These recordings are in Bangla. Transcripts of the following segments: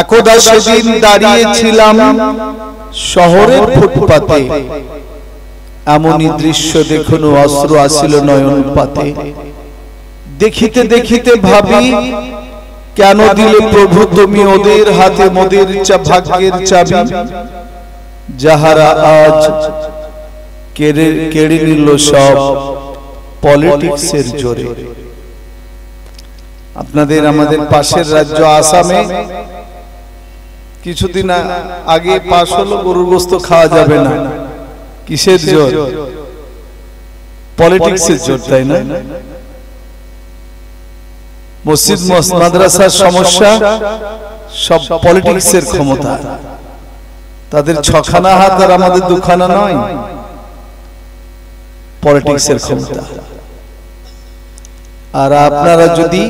একদা সেদিন দাঁড়িয়েছিলাম শহরের ফুটপাতে, এমনই দৃশ্য দেখুন অস্ত্র আসিল নয়ন পাতে। দেখিতে দেখিতে ভাবি, কেন দিলে প্রভু তুমি ওদের হাতে মোদের ভাগ্যের চাবি, যাহারা আজ কেড়ে নিল সব পলিটিক্সের জোরে। আপনাদের আমাদের পাশের রাজ্য আসামে কিছুদিন আগে পাশ হলো গরুর গোশত খাওয়া যাবে না। কিসের জোর? পলিটিক্সের জোর, তাই না? মসজিদ মাদ্রাসার সমস্যা সব পলিটিক্সের ক্ষমতা। তাদের ছখানা হাত আর আমাদের দুখানা নয়, পলিটিক্সের ক্ষমতা। আর আপনারা যদি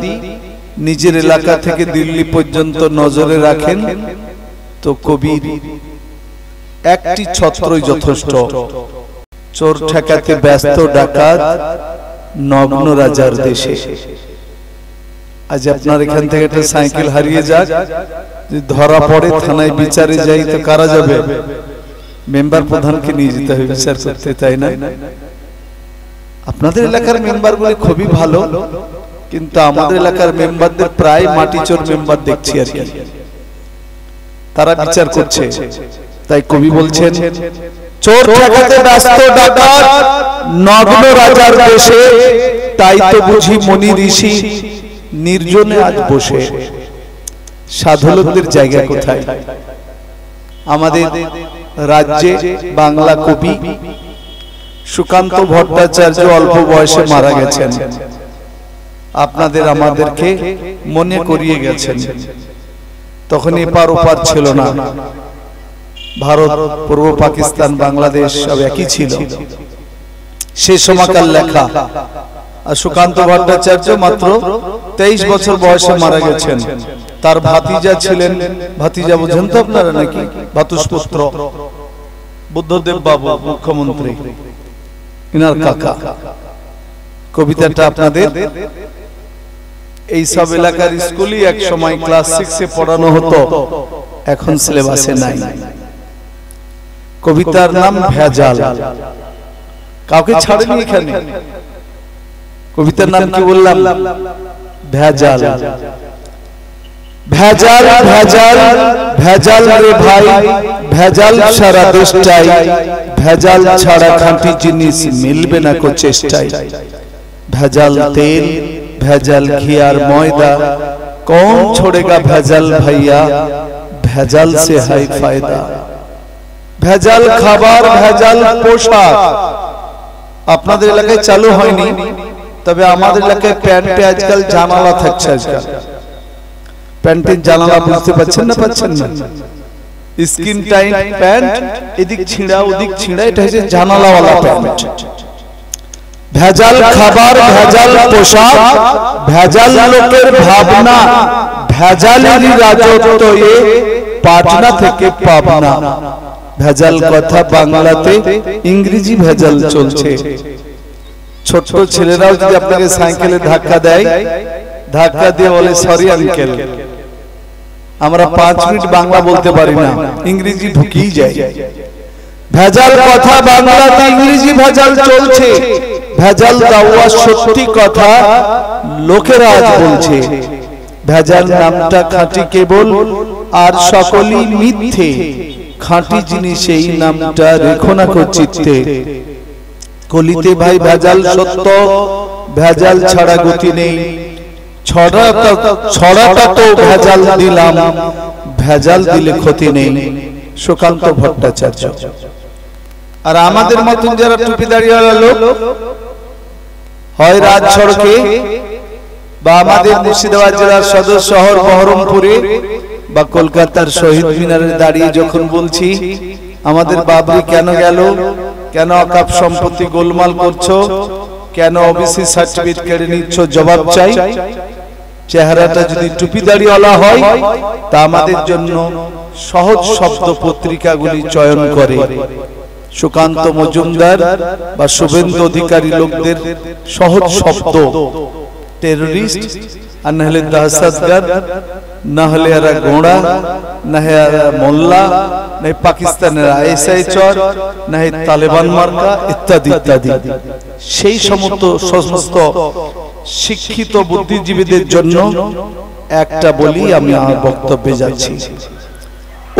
নিজের এলাকা থেকে দিল্লি পর্যন্ত নজরে রাখেন তো কবির একটি ছত্রই যথেষ্ট। চোর ঠেকাতে ব্যস্ত ডাকাত নগ্ন রাজার দেশে। আজ আপনার এখান থেকে একটা সাইকেল হারিয়ে যাক, যদি ধরা পড়ে থানায় বিচারে যাই তো কারা যাবে? মেম্বার প্রধানকে নিয়ে যেতে হবে বিচার করতে, তাই না? আপনাদের এলাকার মেম্বারগুলি খুবই ভালো, কিন্তু আমাদের এলাকার মেম্বারদের প্রায় মাটিচোর মেম্বার দেখছি আর কি। তারা বিচার করছে। তাই কবি বলছেন, চোর ঠেকাতে ব্যস্ত ডাকাত নগ্ন রাজার দেশে, তাই তো বুঝি মনি ঋষি নির্জনে আজ বসে। সাধুলোকদের জায়গা কোথায়? আমাদের রাজ্যে বাংলা কবি সুকান্ত ভট্টাচার্য অল্প বয়সে মারা গেছেন। আপনাদের আমাদেরকে মনে করিয়ে গেছেন। তখন এপার ওপার ছিল না, ভারত, পূর্ব পাকিস্তান, বাংলাদেশ সব একই ছিল। সে সময়কার লেখা। আর সুকান্ত ভট্টাচার্য মাত্র 23 বছর বয়সে মারা গেছেন। তার ভাতিজা ছিলেন, ভাতিজা বুঝেন তো আপনারা নাকি, ভাতুষপুত্র বুদ্ধদেব বাবু মুখ্যমন্ত্রী, ইনার কাকা। কবিতাটা আপনাদের এই সব এলাকার স্কুলে এক সময় ক্লাস 6-এ পড়ানো হতো, এখন সিলেবাসে নাই। কবিতার নাম ভেজাল। কাউকে ছাড়েনি এখানে। কবিতার নাম কি বললাম? ভেজাল। ভেজাল ভেজাল ভেজাল রে ভাই, ভেজাল সারা দেশটাই, ভেজাল ছাড়া খাঁটি জিনিস মিলবে না কো চেষ্টায়। ভেজাল তেল, ভেজাল ঘি আর ময়দা, कौन छोड़ेगा ভেজাল ভাইয়া, ভেজাল সে হাই ফায়দা। ভেজাল খাবার, ভেজাল পোশাক আপনাদের এলাকায় চালু হয়নি, তবে আমাদের এলাকায় প্যান্টে আজকাল জানালা থাকছে। আজকাল প্যান্টের জানালা বুঝতে পাচ্ছেন না? পাচ্ছেন না? স্কিন টাইট প্যান্ট, এদিক ছিঁড়া ওদিক ছিঁড়া, এটা হচ্ছে জানালাওয়ালা প্যান্ট। ভেজাল খাবার, ভেজাল পোশাক, ভেজাল লোকের ভাবনা, ভেজালেরই রাজত্ব এ পাটনা থেকে পাবনা। ভেজাল কথা বাংলাতে, ইংরেজি ভেজাল চলছে। ছোট ছেলেরাও যদি আপনাকে সাইকেলে ধাক্কা দেয়, ধাক্কা দিয়ে বলে সরি আঙ্কেল। আমরা 5 মিনিট বাংলা বলতে পারি না, ইংরেজি ঢুকিয়ে যায়। ভেজাল কথা বাংলাতে, ইংরেজি ভেজাল চলছে। ভেজাল দাওয়া সত্যি কথা লোকেরা আজ বলছে। ভেজাল নামটা খাঁটি কেবল, আর সকলই মিথ্যে। খাঁটি জিনিস এই নামটা রেখো না কো চিত্তে। কলিতে ভাই ভেজাল সত্য, ভেজাল ছাড়া গতি নেই। ছড়াটা তো ভেজাল দিলাম, ভেজাল দিলে ক্ষতি নেই। সুকান্ত ভট্টাচার্য। আর আমাদের মতন যারা টুপি দাড়িওয়ালা লোক, হয় রাজ সড়কে বা আমাদের মুর্শিদাবাদ জেলার সদর শহর বহরমপুরে বা কলকাতার শহীদ মিনারে দাঁড়িয়ে যখন বলছি আমাদের বাবরি কেন গেল, কেন অকাপ সম্পত্তি গোলমাল করছো, কেন ওবিসি সার্টিফিকেট কেড়ে নিচ্ছ, জবাব চাই। চেহারাটা যদি টুপি দাড়িওয়ালা হয় তা আমাদের জন্য সহজ শব্দ পত্রিকাগুলি চয়ন করে। সুকান্ত মজুমদার বা শুভেন্দু অধিকারী লোকদের সহজ শব্দ টেররিস্ট আর নাহলে দহশতগর্দ না হলে এরা গোঁড়া, না এরা মোল্লা, না পাকিস্তানের আইএসআই চর, না তালেবান মার্কা ইত্যাদি ইত্যাদি। সেই সমস্ত শিক্ষিত বুদ্ধিজীবীদের জন্য একটা বলি, আমি আমার বক্তব্যে যাচ্ছি।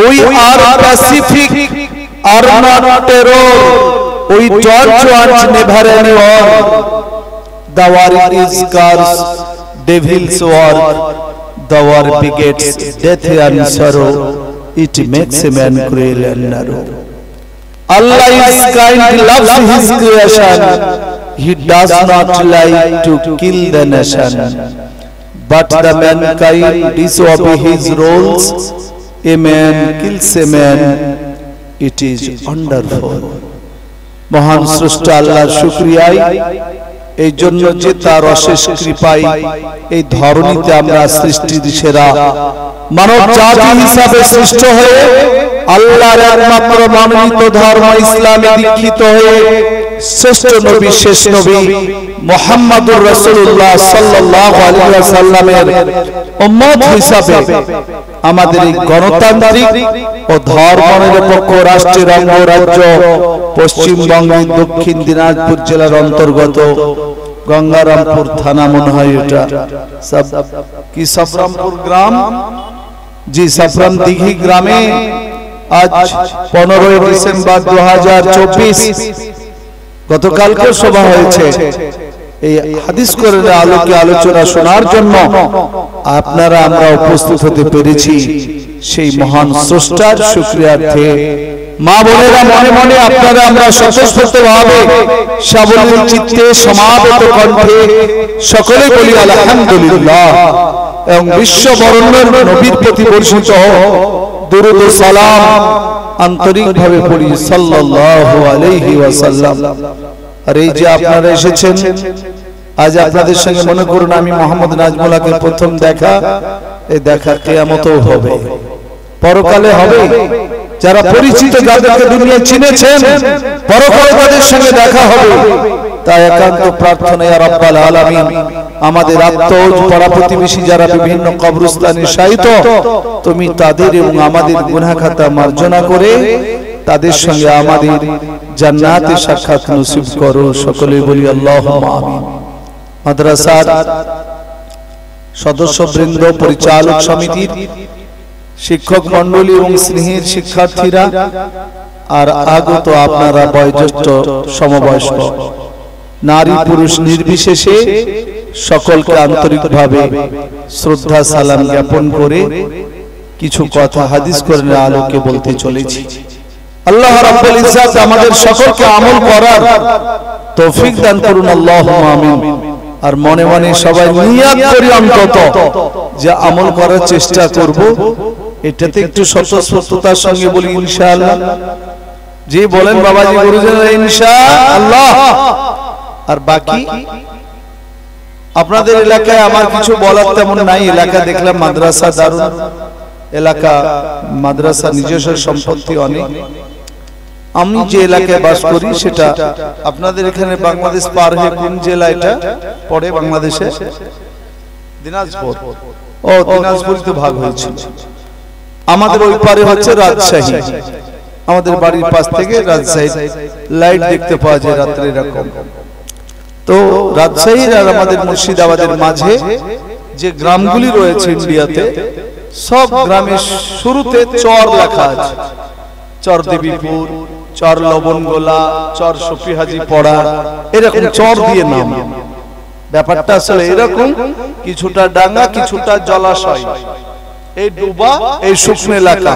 We are Pacific, are not terror. We don't want never any war. The war is curse, devil's work. The war begets death and sorrow. It makes a man cruel and narrow. Allah is kind, loves His creation. He does not like to kill the nation. But the mankind disobey His rules. A man kills a man. It is wonderful. মহান স্রষ্টা আল্লাহর শুকরিয়ায়, এই জন্য যে তার অশেষ কৃপায় এই ধরনীতে আমরা সৃষ্টির সেরা মানব জাতি হিসাবে সৃষ্ট হয়ে আল্লাহর একমাত্র মনোনীত ধর্ম ইসলামে দীক্ষিত হয়ে শ্রেষ্ঠ নবী, শেষ নবী মুহাম্মদুর রাসূলুল্লাহ সাল্লাল্লাহু আলাইহি ওয়াসাল্লামের উম্মত হিসাবে আমাদের এই গণতান্ত্রিক ও ধর্মনিরপেক্ষ রাষ্ট্রের অঙ্গরাজ্য পশ্চিমবঙ্গের দক্ষিণ দিনাজপুর জেলার অন্তর্গত গঙ্গারামপুর থানা, মনে হয় এটা কি সফরামপুর গ্রাম, জি সফরাম দিঘি গ্রামে আজ 15 ডিসেম্বর 2024 গতকালকে সভা হয়েছে। এই হাদিস কোরআনের আলোকে আলোচনা শোনার জন্য আপনারা আমরা উপস্থিত হতে পেরেছি। সেই মহান স্রষ্টার শুকরিয়ার্থে মা বোনেরা মনে মনে আপনারা আমরা স্বতঃস্ফূর্তভাবে সাবলীল চিত্তে সমাবেত কণ্ঠে সকলে বলি আলহামদুলিল্লাহ এবং বিশ্ব বরেণ্য নবীর প্রতি বর্ষিত দরুদ ও সালাম আন্তরিকভাবে পড়ি সাল্লাল্লাহু আলাইহি ওয়াসাল্লাম। আর এই যে আপনারা এসেছেন আজ, আপনাদের সঙ্গে মনে করুন আমি মোহাম্মদ নাজমুল্লাহকে প্রথম দেখা, এই দেখা কিয়ামতেও হবে, পরকালে হবে। যারা পরিচিত, যাদেরকে দুনিয়া চিনেছেন, পরকালে তাদের সঙ্গে দেখা হবে। তাই একান্ত প্রার্থনা, ইয়া রাব্বাল আলামিন, আমাদের আত্মীয় পাড়া প্রতিবেশী যারা বিভিন্ন কবরস্থানে শায়িত, তুমি তাদের এবং আমাদের গুনাহ খাতা মার্জনা করে তাদের সঙ্গে আমাদের জান্নাতে সাক্ষাৎ নসিব করো। সকলে বলি আল্লাহুম্মা আমিন। মাদ্রাসার সদস্যবৃন্দ, পরিচালক সমিতির শিক্ষক মণ্ডলী এবং স্নেহের শিক্ষার্থীরা, আর আগত আপনারা বয়োজ্যেষ্ঠ সমবয়স্ক নারী পুরুষ নির্বিশেষে সকলকে আন্তরিকভাবে শ্রদ্ধা সালাম জ্ঞাপন করে কিছু কথা হাদিস কোরআনের আলোকে বলতে চলেছি। আল্লাহ রাব্বুল ইজ্জাত আমাদের সকলকে আমল করার তৌফিক দান করুন, আল্লাহুম্মা আমিন। আর মনে মনে সবাই নিয়ত করি অন্তত যে আমল করার চেষ্টা করব। এটাতে একটু স্বতঃস্ফূর্ততার সঙ্গে বলি ইনশাআল্লাহ। জি বলেন বাবাজি, গুরুজন, ইনশাআল্লাহ। আর বাকি আপনাদের এলাকায় আমার কিছু বলার তেমন নাই। এলাকা দেখলাম মাদ্রাসা দারুন এলাকা, মাদ্রাসা নিজস্ব সম্পত্তি অনেক। আমি যে এলাকায় বাস করি সেটা আপনাদের এখানে বাংলাদেশ পার হয়ে কোন জেলা এটা পড়ে? বাংলাদেশে দিনাজপুর। ও দিনাজপুরিতে ভাগ হয়েছিল। আমাদের ওই পারে হচ্ছে রাজশাহী। আমাদের বাড়ির পাশ থেকে রাজশাহী লাইট দেখতে পাওয়া যায় রাত্রে এরকম। তো রাজশাহীর আর আমাদের মুর্শিদাবাদের মাঝে যে গ্রামগুলি রয়েছে ইন্ডিয়াতে, সব গ্রামের শুরুতে চর লেখা আছে। চর দেবীপুর, চর লবণগোলা, চর সফিহাজি পড়া, এরকম চর দিয়ে নাম। ব্যাপারটা আসলে এরকম, কিছুটা ডাঙ্গা, কিছুটা জলাশয়, এই ডুবা, এই শুকনো এলাকা।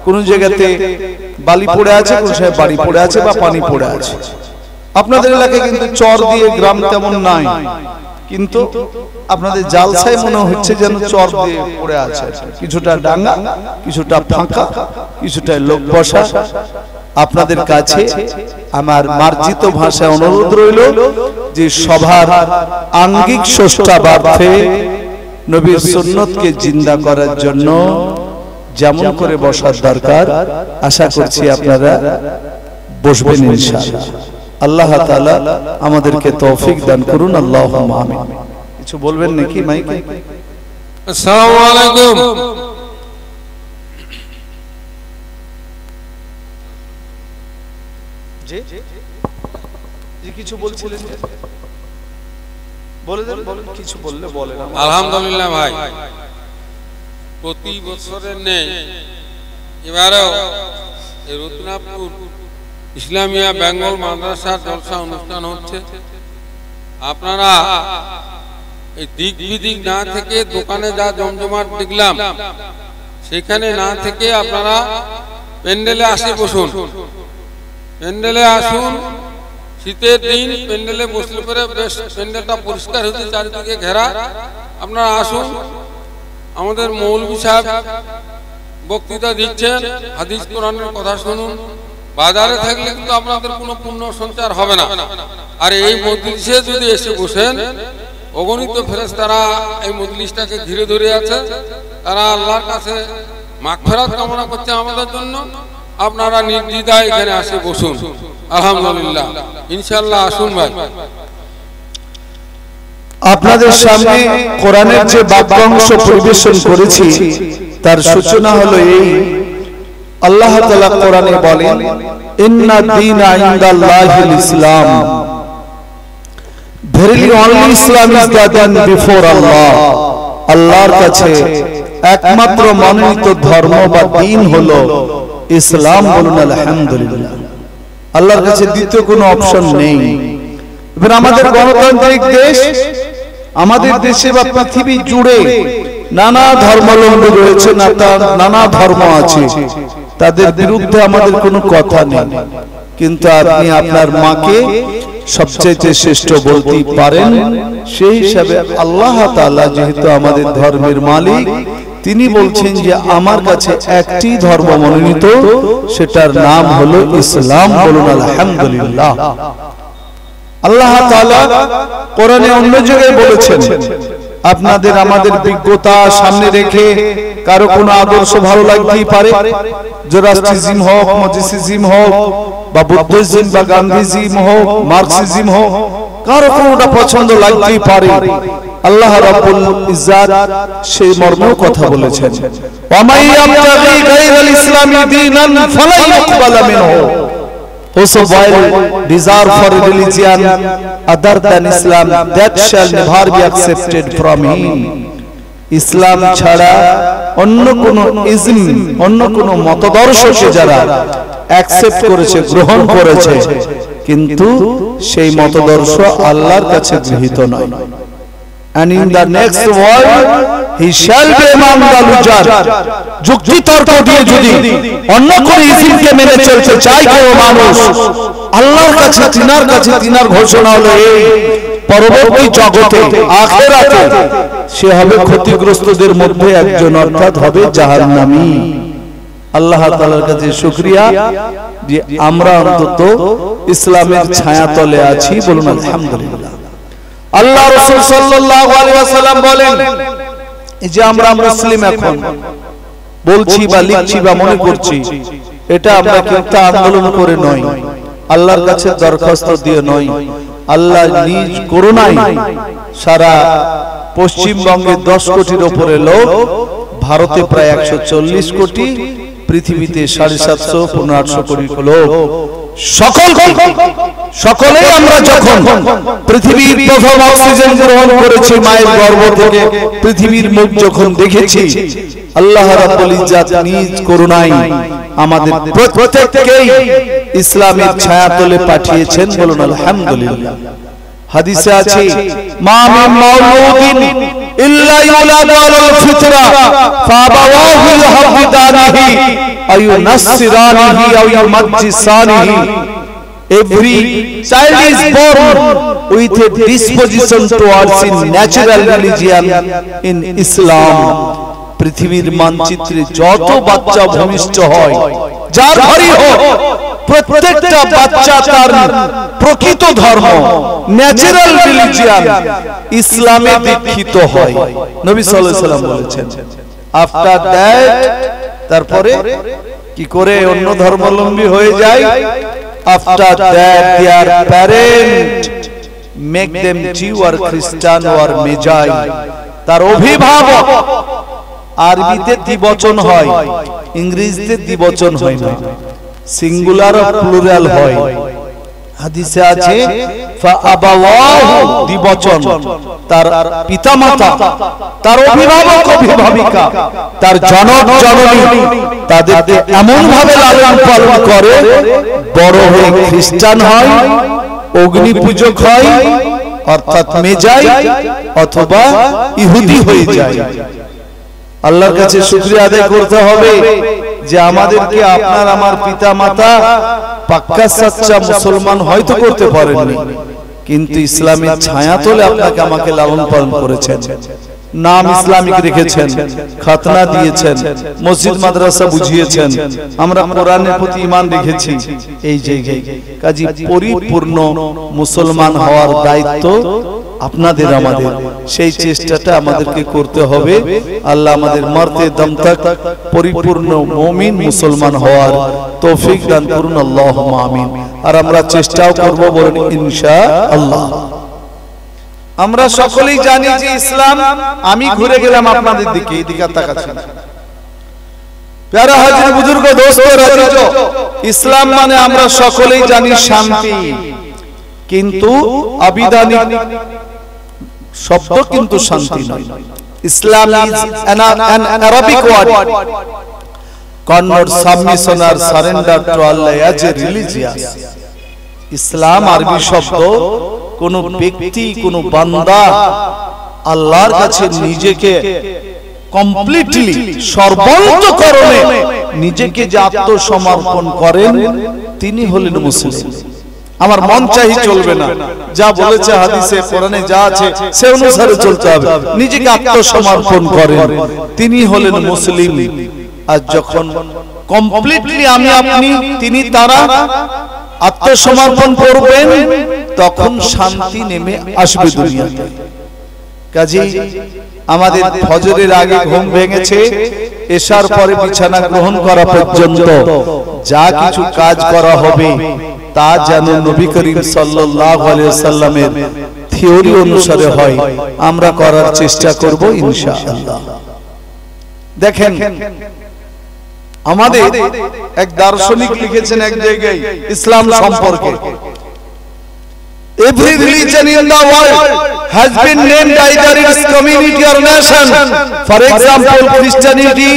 কোন জায়গাতে বালি পড়ে আছে, কোন জায়গায় বাড়ি পড়ে আছে বা পানি পড়ে আছে। আপনাদের এলাকায় কিন্তু চর দিয়ে গ্রাম তেমন নাই, কিন্তু আপনাদের জালসায় মনে হচ্ছে যেন চর দিয়ে পড়ে আছে। কিছুটা ডাঙ্গা, কিছুটা ফাঁকা, কিছুটা লোক বসা। আপনাদের কাছে আমার মার্জিত ভাষায় অনুরোধ রইল যে সভার আঙ্গিক স্রষ্টাবার্থে নবীর সুন্নতকে জিন্দা করার জন্য যেমন করে বসার দরকার, আশা করছি আপনারা বসবেন ইনশাআল্লাহ। আল্লাহ তাআলা আমাদেরকে তৌফিক দান করুন, আল্লাহুম্মা আমিন। কিছু বলবেন নাকি মাইকে? আসসালামু আলাইকুম। জি কিছু বলছিলেন, বলে দেন, বলেন কিছু বললে বলেন। আলহামদুলিল্লাহ ভাই, প্রতি বছরের নেই এবারেও এই রত্নাপুর ইসলামিয়া বেঙ্গল মাদ্রাসা জলসা অনুষ্ঠান হচ্ছে। আপনারা এই দিক বিদিক না থেকে দোকানে যা জমজমাট দেখলাম সেখানে না থেকে আপনারা প্যান্ডেলে আসে বসুন, প্যান্ডেলে আসুন। শীতের দিন প্যান্ডেলে বসলে পরে বেশ প্যান্ডেলটা পরিষ্কার হচ্ছে, চারিদিকে ঘেরা। আপনারা আসুন, আমাদের মৌলভী সাহেব বক্তৃতা দিচ্ছেন, হাদিস কোরআনের কথা শুনুন। বাজারে থাকলে কিন্তু আপনাদের কোনো পুণ্য সঞ্চার হবে না। আর এই মজলিসে যদি এসে বসেন, অগণিত ফেরেশতারা এই মজলিসটাকে ঘিরে ধরে আছে, তারা আল্লাহর কাছে মাগফিরাত কামনা করছে আমাদের জন্য। আপনারা নির্দ্বিধায় এখানে আসে বসুন। আলহামদুলিল্লাহ, ইনশাআল্লাহ আসুন ভাই। আপনাদের সামনে কোরআনের যে বাক্যাংশ পরিবেশন করেছি তার সূচনা হলো এই। আল্লাহ তাআলা কোরআনে বলেন, ইন্না দীনা ইনদাল্লাহিল ইসলাম, verily only Islam is the done before Allah। আল্লাহর কাছে একমাত্র মনোনীত ধর্ম বা দ্বীন হলো ইসলাম। বলুন আলহামদুলিল্লাহ। আল্লাহর কাছে দ্বিতীয় কোনো অপশন নেই। এবার আমাদের গণতান্ত্রিক দেশ, আমাদের দেশে বা পৃথিবী জুড়ে নানা ধর্মাবলম্বী রয়েছে, নানা ধর্ম আছে, তাদের বিরুদ্ধে আমাদের কোনো কথা নেই। কিন্তু আপনি আপনার মাকে সবচেয়ে শ্রেষ্ঠ বলতেই পারেন। সেই হিসাবে আল্লাহ তাআলা যেহেতু আমাদের ধর্মের মালিক, তিনি বলছেন যে আমার কাছে একটি ধর্ম মনোনীত, সেটার নাম হলো ইসলাম। বলুন আলহামদুলিল্লাহ। আল্লাহ তাআলা কোরআনে অন্য জায়গায় বলেছেন, আপনাদের আমাদের বিজ্ঞতা সামনে রেখে কারো কোনো আদর্শ ভালো লাগতেই পারে, জোরাস্ট্রিজম হোক, মজিসিজম হোক, বা বুদ্ধিজম বা গান্ধীজম হোক, মার্কসিজম হোক, কারো কোনোটা পছন্দ লাগতেই পারে। আল্লাহ রাব্বুল ইজ্জাত সেই মর্মেও কথা বলেছেন, ওয়া মান ইয়াবতাগি গায়রাল ইসলামি দীনান ফালা ইউকবালা মিনহু। Whosoever desire for a religion other than Islam, that shall never be accepted from him। ইসলাম ছাড়া অন্য কোন ইজম, অন্য কোন মতদর্শকে যারা অ্যাকসেপ্ট করেছে, গ্রহণ করেছে, কিন্তু সেই মতদর্শ আল্লাহর কাছে গৃহীত নয়। And in the next world he shall be among the losers। যুক্তি তর্ক দিয়ে যদি অন্য কোন ইসলামকে মেনে চলতে চায় কেউ মানুষ, আল্লাহর কাছে তিনার ঘোষণা হলো এই, পরবর্তী জগতে আখিরাতে সে হবে ক্ষতিগ্রস্তদের মধ্যে একজন, অর্থাৎ হবে জাহান্নামী। আল্লাহ তাআলার কাছে শুকরিয়া যে আমরা অন্তত ইসলামের ছায়াতলে আছি। বলুন আলহামদুলিল্লাহ। আল্লাহ রাসূল সাল্লাল্লাহু আলাইহি ওয়াসাল্লাম বলেন, এই যে আমরা মুসলিম এখন বলছি বা লিখছি বা মনে করছি, এটা আমরা কিন্তু আন্দোলন করে নয়, আল্লাহর কাছে দরখাস্ত দিয়ে নয়। আল্লাহ নিজ করুণায় সারা পশ্চিমবঙ্গে 10 কোটির উপরে লোক, ভারতে প্রায় 140 কোটি, পৃথিবীতে 750-800 কোটি লোক, সকলেই আমরা যখন পৃথিবীর প্রথম অক্সিজেন গ্রহণ করেছি মায়ের গর্ভ থেকে, পৃথিবীর মুখ যখন দেখেছি, আল্লাহ রাব্বুল ইজ্জাত নিজ করুণায় আমাদের প্রত্যেককেই ইসলামের ছায়াতলে পাঠিয়েছেন। বলুন আলহামদুলিল্লাহ। হাদিসে আছে, মা মিন মাউলুদিন ইল্লা ইউলাদু আলাল ফিতরা ফাবাওয়াহু ইউহাবিদানিহি আও ইউনাসসিরানিহি আও ইউমাজ্জিসানিহি। Every child is born with a disposition towards a natural religion in Islam। পৃথিবীর মানচিত্রে যত বাচ্চা ভূমিষ্ঠ হয়, যার ঘরই হোক, প্রত্যেকটা বাচ্চা তার প্রকৃত ধর্ম, ন্যাচারাল রিলিজিয়ন ইসলামে দীক্ষিত হয়। নবী সাল্লাল্লাহু আলাইহি ওয়াসাল্লাম বলেছেন, আফটার দ্যাট, তারপরে কি করে অন্য ধর্মাবলম্বী হয়ে যায়, after that their parent make them Jew আর খ্রিস্টান আর মেজাই। তার অভিভাবক আরবিতে দ্বিবচন হয়, ইংরেজিতে দ্বিবচন হয় না, সিঙ্গুলার ও প্লুরাল হয়। হাদিসে আছে ফাআবাওয়াহু দ্বিবচন, তার পিতামাতা, তার অভিভাবক অভিভাবিকা, তার জনক জননী তাদেরকে এমন ভাবে লালন পালন করে বড় হয়ে খ্রিস্টান হয়, অগ্নি পূজক হয় অর্থাৎ মেজাই অথবা ইহুদি হয়ে যায়। আল্লাহর কাছে শুকরিয়া আদায় করতে হবে যে আমাদেরকে আপনার আমার পিতা মাতা পাক্কা সাচ্চা মুসলমান হয়তো করতে পারেননি, কিন্তু ইসলামের ছায়া তলে আপনাকে আমাকে লালন পালন করেছেন, নাম ইসলামিক রেখেছেন, খাতনা দিয়েছেন, মসজিদ মাদ্রাসা বুঝিয়েছেন, আমরা কোরআনের প্রতি ঈমান রেখেছি। এই জায়গায় কাজী পরিপূর্ণ মুসলমান হওয়ার দায়িত্ব আপনাদের আমাদের, সেই চেষ্টাটা আমাদেরকে করতে হবে। আল্লাহ আমাদের মরতে দম তক পরিপূর্ণ মুমিন মুসলমান হওয়ার তৌফিক দান করুন, আল্লাহুম্মা আমিন। আর আমরা চেষ্টাও করব, বলেন ইনশাআল্লাহ। আমরা সকলেই জানি যে ইসলাম, আমি ঘুরে গেলাম আপনাদের দিকে, এদিকে তাকাচ্ছেন প্যারা হাজির বুজুর্গ দোস্ত রাজিজো, ইসলাম মানে আমরা সকলেই জানি শান্তি, কিন্তু আবিধানিক শব্দ কিন্তু শান্তি নয়। ইসলাম is an Arabic word connotes submission or surrender to Allah as a religious. ইসলাম আরবি শব্দ কোন ব্যক্তি, কোন বান্দা আল্লাহর কাছে নিজেকে কমপ্লিটলি সর্বান্তকরণে নিজেকে যে আত্মসমর্পণ করেন তিনি হলেন মুসলিম। আমার মন চাই চলবে না, যা বলেছে হাদিসে কোরআনে যা আছে সে অনুসারে চলতে হবে। নিজেকে আত্মসমর্পণ করেন তিনি হলেন মুসলিম। আর যখন কমপ্লিটলি আমি আপনি তিনি তারা আত্মসমর্পণ করবেন তখন শান্তি নেমে আসবে দুনিয়াতে। কাজেই আমাদের ফজরের আগে ঘুম ভেঙেছে, এশার পরে বিছানা গ্রহণ করা পর্যন্ত যা কিছু কাজ করা হবে তা যেন নবী করিম সাল্লাল্লাহু আলাইহি ওয়াসাল্লামের থিওরি অনুসারে হয়, আমরা করার চেষ্টা করব ইনশাআল্লাহ। দেখেন আমাদের এক দার্শনিক লিখেছেন এক জায়গায় ইসলাম সম্পর্কে, every religion in the world has been named either its community or nation. For example, Christianity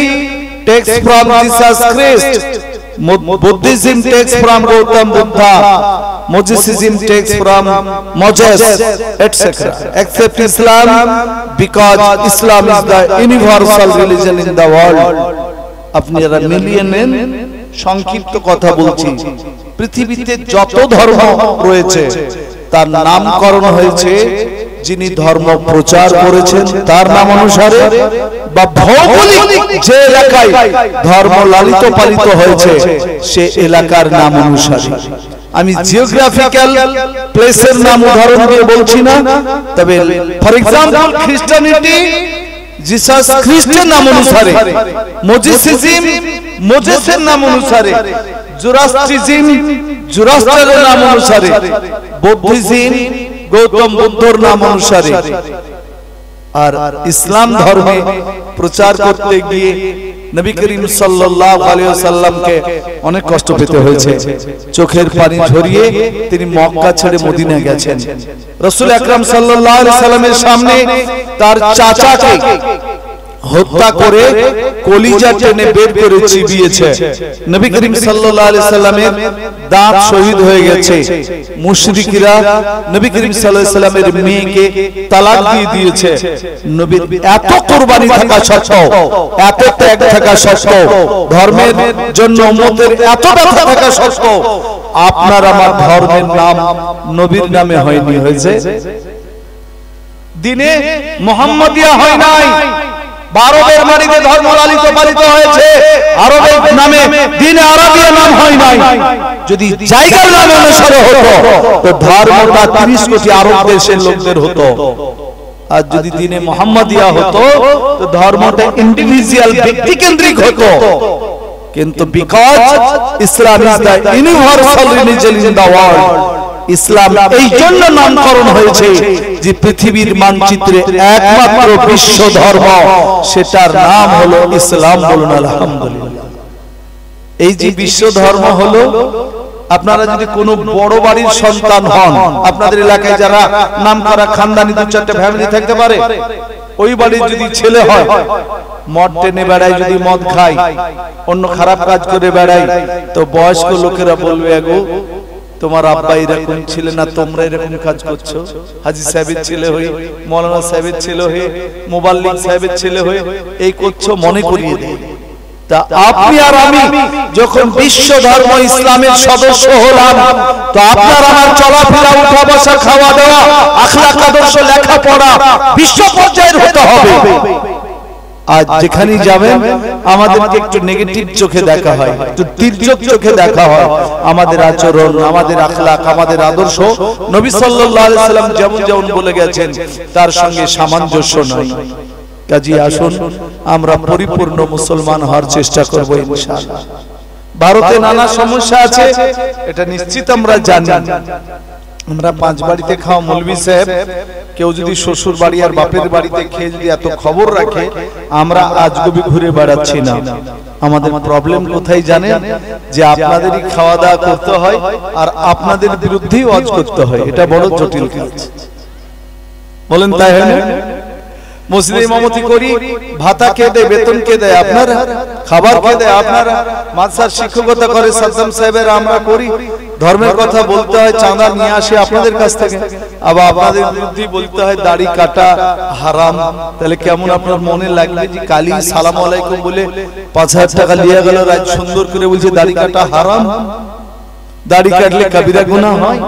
takes from Jesus Christ, Buddhism takes from Gautam Buddha, Mosesism takes from Moses, etc. Except Islam, because Islam is the universal religion in the world. আপনারা মিলিয়ে নেন, সংক্ষিপ্ত কথা বলছি, পৃথিবীতে যত ধর্ম রয়েছে তার নামকরণ হয়েছে যিনি ধর্ম প্রচার করেছেন তার নাম অনুসারে, বা ভৌগোলিক যে এলাকায় ধর্ম লালিত পালিত হয়েছে সে এলাকার নাম অনুসারে। আমি জিওগ্রাফিক্যাল প্লেসের নাম উদাহরণ দিয়ে বলছি না, তবে ফর এক্সাম্পল খ্রিস্টানিটি জিসাস খ্রিস্টের নাম অনুসারে, মোজেসিজম মোজেসের নাম অনুসারে, জোরাস্ট্রিজম জোরাস্ট্রের নাম অনুসারে, বৌদ্ধিজম গৌতম বুদ্ধর নাম অনুসারে। আর ইসলাম ধর্মে প্রচার করতে গিয়ে নবী করিম সাল্লাল্লাহু আলাইহি ওয়াসাল্লামকে অনেক কষ্ট পেতে হয়েছে, চোখের পানি ঝরিয়ে তিনি মক্কা ছেড়ে মদিনা গেছেন। রাসূল আকরাম সাল্লাল্লাহু আলাইহি ওয়াসাল্লামের সামনে তার চাচাকে হত্যা করে কলিজা টেনে বের করে চিবিয়েছে। নবী করিম সাল্লাল্লাহু আলাইহি সাল্লামের দাঁত শহীদ হয়ে গেছে। মুশরিকরা নবী করিম সাল্লাল্লাহু আলাইহি সাল্লামের মেয়েকে তালাক দিয়ে দিয়েছে। নবীর এত কুরবানি থাকা সত্ত্বেও, এত ত্যাগ থাকা সত্ত্বেও, ধর্মের জন্য উম্মতের এত ব্যথা থাকা সত্ত্বেও আপনার আমার ধর্মের নাম নবীর নামে হয়নি, হয়েছে দিনে মুহাম্মাদিয়া হয় নাই। আরবের মাটিতে ধর্ম লালিত পালিত হয়েছে, আরবের নামে দিনে আরবিয়া নাম হয় নাই। যদি জায়গার নাম অনুসারে হতো তো ধর্মটা 30 কোটি আরব দেশের লোকদের হতো, আর যদি দিনে মুহাম্মাদিয়া হতো তো ধর্মটা ইন্ডিভিজুয়াল ব্যক্তি কেন্দ্রিক হতো। কিন্তু because Islam is the universal religion in the world, ইসলাম এই জন্য নামকরণ হয়েছে যে পৃথিবীর মানচিত্রে একমাত্র বিশ্ব ধর্ম, সেটার নাম হলো ইসলাম। বলুন আলহামদুলিল্লাহ। এই যে বিশ্ব ধর্ম হলো, আপনারা যদি কোনো বড় বাড়ির সন্তান হন, আপনাদের এলাকায় যারা নামকরা খানদানি 2-4টা ফ্যামিলি থাকতে পারে, ওই বাড়ির যদি ছেলে হয়, মদ টেনে বেড়ায়, যদি মদ খায়, অন্য খারাপ কাজ করে বেড়ায়, তো বয়স্ক লোকেরা বলবে, এগো তোমার আব্বা এরকম ছিলেন না, তোমরা এরকম কাজ করছো। হাজী সাহেবের ছেলে হয়ে, মৌলানা সাহেবের ছেলে হয়ে, মুবাল্লিগ সাহেবের ছেলে হয়ে এই করছো, মনে করিয়ে দেয়। তা আপনি আর আমি যখন বিশ্ব ধর্ম ইসলামের সদস্য হলাম, তো আপনার আমার চলাফেরা, উঠা বসা, খাওয়া দাওয়া, আখলাক আদর্শ, লেখাপড়া বিশ্ব পর্যায়ের হতে হবে। আজ যেখানেই যাবেন আমাদেরকে একটু নেগেটিভ চোখে দেখা হয়, একটু তির্যক চোখে দেখা হয়। আমাদের আচরণ, আমাদের আখলাক, আমাদের আদর্শ নবী সাল্লাল্লাহু আলাইহি সাল্লাম যেমন যেমন বলে গেছেন তার সঙ্গে সামঞ্জস্য নয়। কাজী আসুন আমরা পরিপূর্ণ মুসলমান হওয়ার চেষ্টা করব ইনশাআল্লাহ। ভারতে নানা সমস্যা আছে, এটা নিশ্চিত আমরা জানি। আমরা 5 বাড়িতে খাওয়া মৌলভী সাহেব, কেউ যদি শ্বশুর বাড়ি আর বাপের বাড়িতে খেয়ে যদি এত খবর রাখে, আমরা আজগুবি ঘুরে বেড়াচ্ছি না। আমাদের প্রবলেম কোথায় জানেন? যে আপনাদেরই খাওয়া দাওয়া করতে হয় আর আপনাদের বিরুদ্ধেই ওয়াজ করতে হয়। এটা বড় জটিল কাজ, বলেন তাই হয় না? মসজিদে ইমামতি করি, ভাতা কে দেয়, বেতন কে দেয়? আপনারা। খাবার কে দেয়? আপনারা। মাদ্রাসার শিক্ষকতা করে সাদ্দাম সাহেবের আমরা করি, ধর্মের কথা বলতে হয়, চাঁদা নিয়ে আসে আপনাদের কাছ থেকে, আবার আপনাদের বিরুদ্ধে বলতে হয় দাড়ি কাটা হারাম। তাহলে কেমন আপনার মনে লাগবে যে কালী সালাম আলাইকুম বলে 5000 টাকা নিয়ে গেল, রাত সুন্দর করে বলছে দাড়ি কাটা হারাম। দাড়ি কাটলে কবিরা গুনাহ হয়।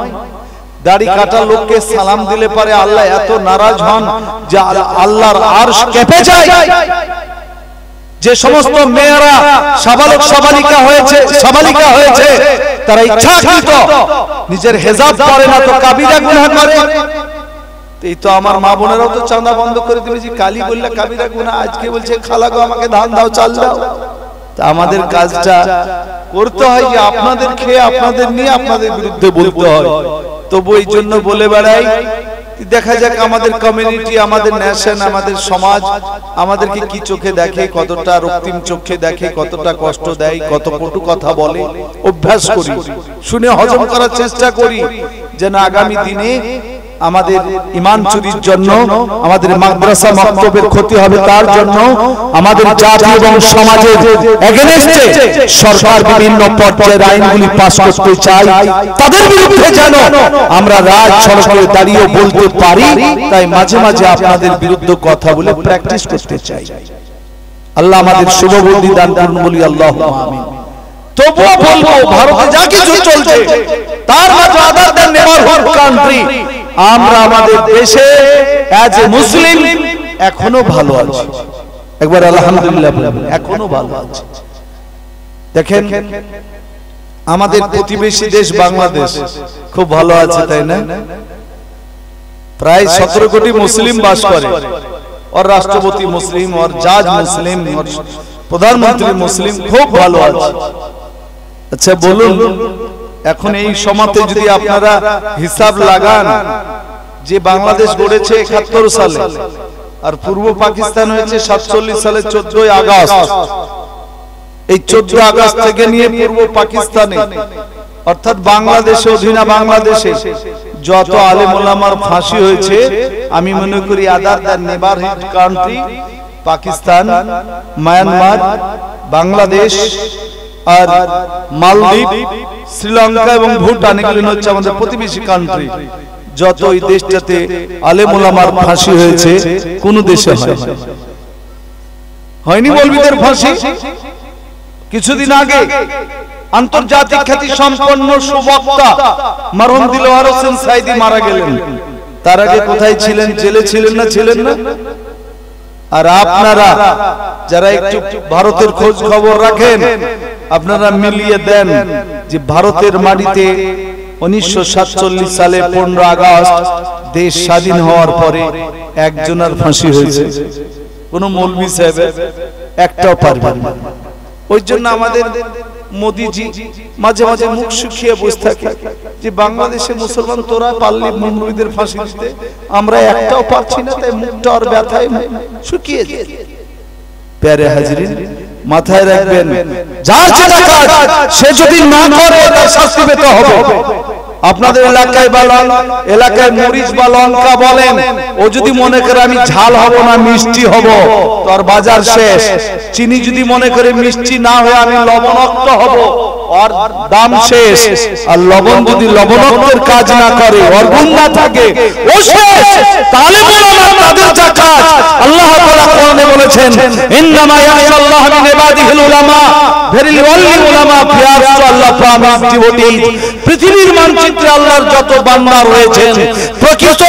দাড়ি কাটা লোককে সালাম দিলে পারে আল্লাহ এত নারাজ হন যে আল্লাহর আরশ কেঁপে যায়। যে সমস্ত মেয়েরা সাবালক সাবালিকা হয়েছে তারা ইচ্ছাকৃত নিজের হেজাব করে না, তো কাবিরা গুনাহ করে। এই তো আমার মা বোনেরাও তো চাঁদা বন্ধ করে দিবে, যে কালী বললে কাবিরা গুনাহ। আজকে বলছে খালাগো আমাকে ধান দাও, চাল দাও। তা আমাদের কাজটা করতে হয় যে আপনাদের খেয়ে, আপনাদের নিয়ে, আপনাদের বিরুদ্ধে বলতে হয়। তবু এই জন্য বলে বেড়াই, দেখা যাক আমাদের কমিউনিটি, আমাদের নেশন, আমাদের সমাজ আমাদেরকে কি চোখে দেখে, কতটা রক্তিম চোখে দেখে, কতটা কষ্ট দেয়, কত কটু কথা বলে। অভ্যাস করি, শুনে হজম করার চেষ্টা করি, যেন আগামী দিনে আমাদের ঈমান চুরির জন্য, আমাদের মাদ্রাসা মাক্তবের ক্ষতি হবে তার জন্য, আমাদের জাতি এবং সমাজের এগেইনস্টে সরকার বিভিন্ন পর্যায়ের আইনগুলি পাস করতে চায়, তাদের বিরুদ্ধে যেন আমরা রাজ সড়কে দাঁড়িয়ে বলতে পারি। তাই মাঝে মাঝে আপনাদের বিরুদ্ধে কথা বলে প্র্যাকটিস করতে চাই। আল্লাহ আমাদের শুভবুদ্ধি দান করুন, বলি আল্লাহুম্মা আমিন। তবুও বলবো, ভারতে যা কিছু চলছে তার মাঝে আদার দ্যান নেবারহুড কান্ট্রি, আমরা আমাদের দেশে অ্যাজ এ মুসলিম এখনো ভালো আছি। একবার আলহামদুলিল্লাহ বলবেন, এখনো ভালো আছি। দেখেন আমাদের প্রতিবেশী দেশ বাংলাদেশ খুব ভালো আছে, তাই না? প্রায় 17 কোটি মুসলিম বাস করে, और রাষ্ট্রপতি মুসলিম, और জাজ মুসলিম, और প্রধানমন্ত্রী মুসলিম, খুব ভালো আছে। আচ্ছা বলুন, এখন এই সমাজে যদি আপনারা হিসাব লাগান যে বাংলাদেশ গড়েছে 71 সালে আর পূর্ব পাকিস্তান হয়েছে 47 সালে 14 আগস্ট, এই 14 আগস্ট থেকে নিয়ে পূর্ব পাকিস্তানে অর্থাৎ বাংলাদেশে, অধীনা বাংলাদেশে যত আলেম ওলামার ফাঁসি হয়েছে, আমি মনে করি other the neighbourhood country Pakistan, Myanmar, Bangladesh আর মালদ্বীপ, শ্রীলঙ্কা এবং ভুটান, এগুলো হচ্ছে আমাদের প্রতিবেশী কান্ট্রি। যত এই দেশটাতে আলেম ওলামার ফাঁসি হয়েছে কোন দেশে হয়নি। মৌলবীদের ফাঁসি কিছুদিন আগে আন্তর্জাতিক খ্যাতি সম্পন্ন সুবক্তা মরহুম দিলওয়ার হোসেন সাইদি মারা গেলেন। তার আগে কোথায় ছিলেন? জেলে ছিলেন না? ছিলেন না? আর আপনারা যারা একটু ভারতের খোঁজ খবর রাখেন, আপনারা মিলিয়ে দেন যে ভারতের মাটিতে 1947 সালে 15 আগস্ট দেশ স্বাধীন হওয়ার পরে একজনের ফাঁসি হয়েছে, কোন মৌলভী সাহেবের একটাও পারবেন না। ওই জন্য আমাদের মোদিজি মাঝে মাঝে মুখ শুকিয়ে বসে থাকে যে বাংলাদেশে মুসলমান তোরা পারলি মৌলবীদের ফাঁসি দিতে, আমরা একটাও পারছি না, তাই মুখটা আর ব্যথায় শুকিয়ে যায়। প্যারে হাজরিন, মাথায় রাখবেন, যার যেটা কাজ সে যদি না করে তার শাস্তি পেতে হবে। আপনাদের এলাকায় বা এলাকায় মরিচ বা লঙ্কা বলেন, ও যদি মনে করে আমি ঝাল হব না মিষ্টি হব, তার বাজার শেষ। চিনি যদি মনে করে মিষ্টি না হয়ে আমি লবণাক্ত হব, আর দাম শেষ। আর লবণ যদি লবণাক্তের কাজ না করে, ওর গুণ না থাকে, ও শেষ। তাহলে বলুন তাদের যা কাজ, আল্লাহ তাআলা কোরআনে বলেছেন ইন্নামা ইয়াশাল্লাহু মিন ইবাদিহিল উলামা, ভেরি অনলি উলামা ফিয়ার্স টু আল্লাহ প্রমিস ডিভোটিজ। পৃথিবীর মানচিত্রে আল্লাহর যত বান্দা রয়েছেন, প্রকৃত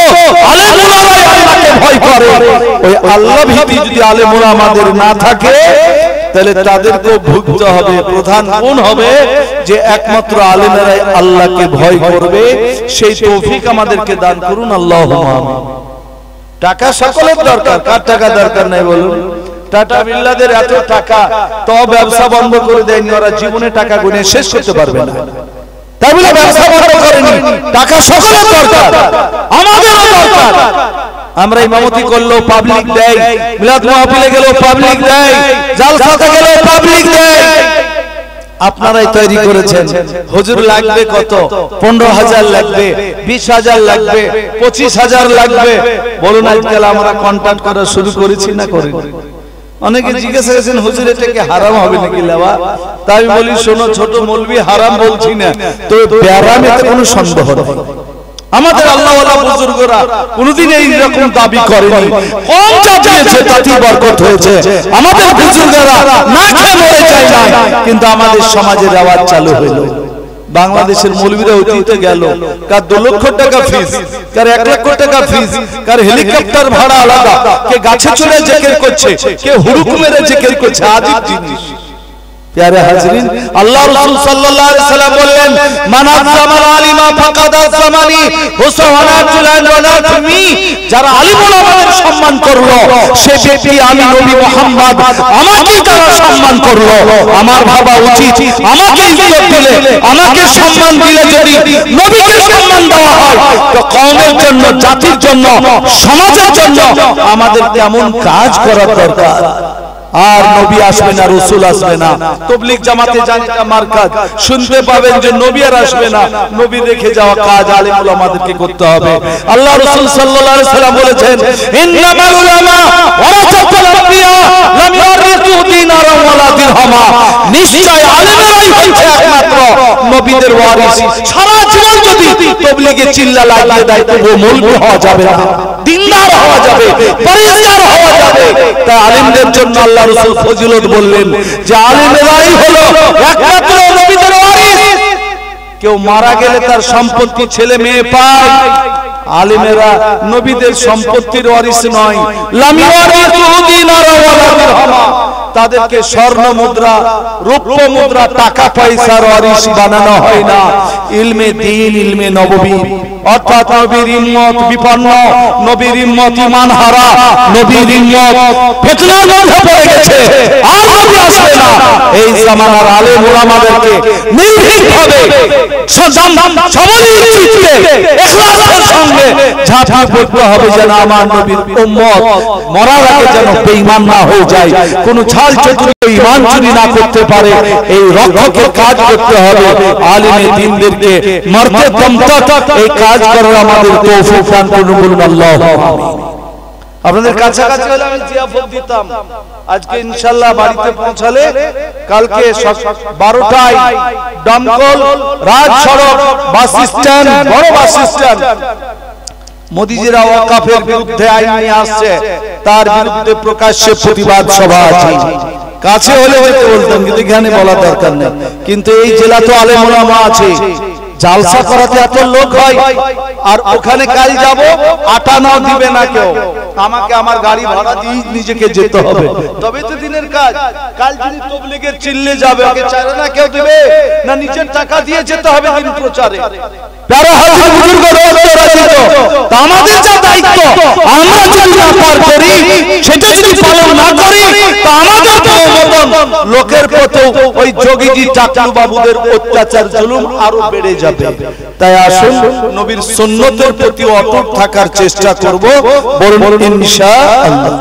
আলেম উলামাই আল্লাহকে ভয় করে। ওই আল্লাহ ভীতি যদি আলেম উলামাদের না থাকে, তাহলে তাদেরকে ভুগতে হবে। প্রধান গুণ হবে যে একমাত্র আলেমেরাই আল্লাহকে ভয় করবে। সেই তৌফিক আমাদেরকে দান করুন, আল্লাহুম্মা আমিন। টাকা সকলের দরকার, কার টাকা দরকার নাই বলুন? টাটা বিল্লাদের এত টাকা, তো ব্যবসা বন্ধ করে দেয়নি, ওরা জীবনে টাকা গুনে শেষ করতে পারবে না। তাই বলে ব্যবসা বন্ধ করেনি, টাকা সকলের দরকার, আমাদেরও দরকার। আমরা ইমামতি করলেও পাবলিক দেয়, মিলাদ মাহফিলে গেলেও পাবলিক দেয়, জালসাতে গেলেও পাবলিক দেয়। আপনারাই তৈরি করেছেন। হুজুর লাগবে কত? 15,000 লাগবে, 20,000 লাগবে, 25,000 লাগবে। বলুন আজকাল আমরা কন্ট্যাক্ট করা শুরু করেছি না করিনি? অনেকে জিজ্ঞাসা করেছেন হুজুর এটা কি হারাম হবে নাকি লেওয়া? তাই আমি বলি শোনো ছোট মৌলবি, হারাম বলছি না, তো ব্যারামেতে কোনো সন্দেহ নেই। আমাদের আল্লাহওয়ালা বুজুর্গরা কোনদিন এই রকম দাবি করেনি, কম যা দিয়েছে তাতেই বরকত হয়েছে। আমাদের বুজুর্গরা না খেয়ে মরে যায় না, কিন্তু আমাদের সমাজের আওয়াজ চালু হলো। বাংলাদেশের মৌলবীরা অতীতে গেল, কার 2 লক্ষ টাকা ফিস, কার 1 লক্ষ টাকা ফিস, কার হেলিকপ্টার ভাড়া আলাদা, কে গাছে চড়ে জিকির করছে, কে হুড়ুক মেরে জিকির করছে। আজীব জিনিস। প্যারে হাজরিন, আল্লাহ রাসূল সাল্লাল্লাহু আলাইহি সাল্লাম বললেন মান আযযামাল আলিমা ফাকাদ আযযামানি হুসাওয়ানাতুল আনওয়ানাতুমি। যারা আলিম ওলামাদের সম্মান করলো, সে ব্যক্তি আমি নবী মুহাম্মদ, আমাকে যারা সম্মান করলো, আমার ভাবা উচিত আমাকে ইজ্জত দিলে, আমাকে সম্মান দিলে যদি নবীকে সম্মান দেওয়া হয়, তো কওমের জন্য, জাতির জন্য, সমাজের জন্য আমাদের কেমন কাজ করা দরকার। আর নবী আসবে না, রাসূল আসবে না। তাবলীগ জামাতে যান, এটা মারকাজ। শুনতে পাবেন যে নবী আর আসবে না, নবী রেখে যাওয়া কাজ আলেম উলামাদেরকে করতে হবে। আল্লাহ রাসূল সাল্লাল্লাহু আলাইহি সাল্লাম বলেছেন ইন্নামাল উলামা ওয়ারাসাতুল আমবিয়া লাম ইয়ারিসু দিনারা ওয়ালা দিরহামা। নিশ্চয় আলেমেরাই হচ্ছে একমাত্র নবীদের ওয়ারিস। সারা জীবন যদি তাবলীগে চিল্লা লাগিয়ে দেয়, তবু মৌলবি হওয়া যাবে না, দিনদার হওয়া যাবে, পরেজগার হওয়া যাবে। তাই আলেমদের জন্য আল্লাহ রাসূল ফজিলত বললেন যে আলেমেরাই হলো একমাত্র নবীদের ওয়ারিস। কেউ মারা গেলে তার সম্পত্তি ছেলে মেয়ে পায়, আলেমেরা নবীদের সম্পত্তির ওয়ারিস নয়। লাম ইয়ারিসু দিনারা ওয়ালা দিরহামা। তাদেরকে স্বর্ণ মুদ্রা, রৌপ্য মুদ্রা, টাকা পয়সার ওয়ারিস বানানো হয় না। ইলমে দ্বীন, ইলমে নববী, অর্থাৎ নবীর উম্মত বিপন্ন, নবীর উম্মত ঈমান হারা, নবীর উম্মত ফিতনার মধ্যে পড়ে গেছে, আর নবী আসবে না। এই জামানার আলেম ওলামাদেরকে নির্ভীকভাবে সমলিত চিত্তে ইখলাসের সঙ্গে ঝাঁপিয়ে পড়তে হবে, যেন আমার নবীর উম্মত মরার আগে যেন বেঈমান না হয়ে যায়, কোন ছাল চতুর্থ ঈমান চুরি না করতে পারে। এই রক্ষকের কাজ করতে হবে। আলেমে দ্বীনদেরকে মরতে দম তক এই কাজ করার আমাদের তৌফিক দান করুন, বলুন আল্লাহুম্মা আমিন। আপনাদের কাছাকাছি হলে আমি জিয়াফত দিতাম। আজকে ইনশাআল্লাহ বাড়িতে পৌঁছালে কালকে 12টায় দমকল, রাজ সড়ক, বাস স্ট্যান্ড, বড় বাস স্ট্যান্ড, মোদিজিরা ওয়াকাফের বিরুদ্ধে আইন নিয়ে আসছে, তার বিরুদ্ধে প্রকাশ্যে প্রতিবাদ সভা আছে। কাছে হলে হয়তো বলতাম, কিন্তু এখানে বলা দরকার নেই। কিন্তু এই জেলা তো আলেম ওলামা আছে, জালসা করাতে এত লোক হয়, আর ওখানে কাল যাব, আটা নাও দিবে না কেউ, আমাকে আমার গাড়ি ভাড়া দিয়ে নিজেকে যেতে হবে, তবে তো দিনের কাজ। কাল যদি তাবলীগের চিল্লে যাবে, ওকে চাইলে না কেউ দিবে না, নিজের টাকা দিয়ে যেতে হবে দিন প্রচারে। প্যারা হাজির বুজুর্গ আমাদের যা দায়িত্ব, আমরা যদি না পার করি, সেটা যদি পালন না করি, তা আমাদের মতন লোকের প্রতি ওই যোগীজি টাকলু বাবুদের অত্যাচার জুলুম আরো বেড়ে যাবে। তাই আসুন নবীর সুন্নতের প্রতি অটুট থাকার চেষ্টা করব, বলুন ইনশাআল্লাহ।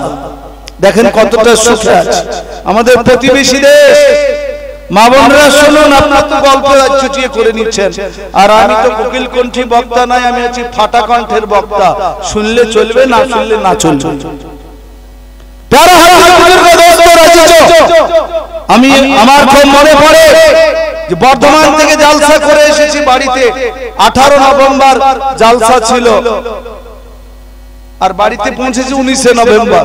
দেখেন কতটা সুখে আছে আমাদের প্রতিবেশী দেশ। মা বোনরা শুনুন, আপনার তো গল্প চুটিয়ে করে নিচ্ছেন, আর আমি তো কোকিল কণ্ঠী বক্তা নয়, আমি আছি ফাটা কণ্ঠের বক্তা। শুনলে চলবে, না শুনলে না চলবে। আমি আমার খুব মনে পড়ে যে বর্ধমান থেকে জালসা করে এসেছি বাড়িতে, 18 নভেম্বর জালসা ছিল, আর বাড়িতে পৌঁছেছি 19 নভেম্বর।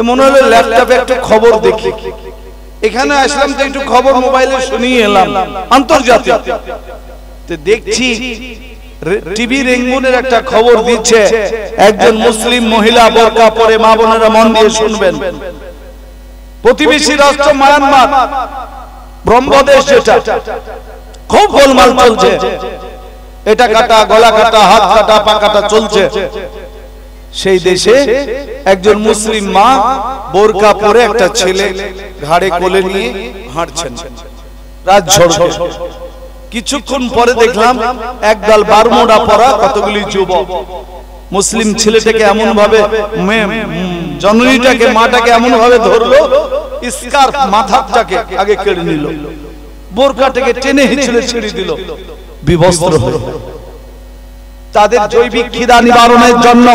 মনে হলো ল্যাপটপে একটা খবর দেখি, এখানে আসলাম তো একটু খবর মোবাইলে শুনিয়ে এলাম আন্তর্জাতিক। দেখছি টিভি রেঙ্গুনের একটা খবর দিচ্ছে, একজন মুসলিম মহিলা বোরকা পরে, মা বোনেরা মন দিয়ে শুনবেন, প্রতিবেশী রাষ্ট্র মায়ানমার ব্রহ্মদেশ, যেটা খুব গোলমাল চলছে, এটা কাটা গলা কাটা হাত কাটা পা কাটা চলছে, সেই দেশে একজন মুসলিম মা বোরকা পরে একটা ছেলে ঘাড়ে কোলে নিয়ে হাঁটছেন রাত ঝড়ে। কিছুক্ষণ পরে দেখলাম একদল বারমুডা পরা কতগুলি যুবক মুসলিম ছেলেটাকে এমন ভাবে, জননীটাকে মাটাকে এমন ভাবে ধরলো, স্কার্ফ মাথাটাকে আগে কেড়ে নিল, বোরকাটাকে টেনে হিচড়ে ছেড়ে দিল, বিবস্ত্র হলো। তাদের জৈবিক খিদা নিবারণের জন্য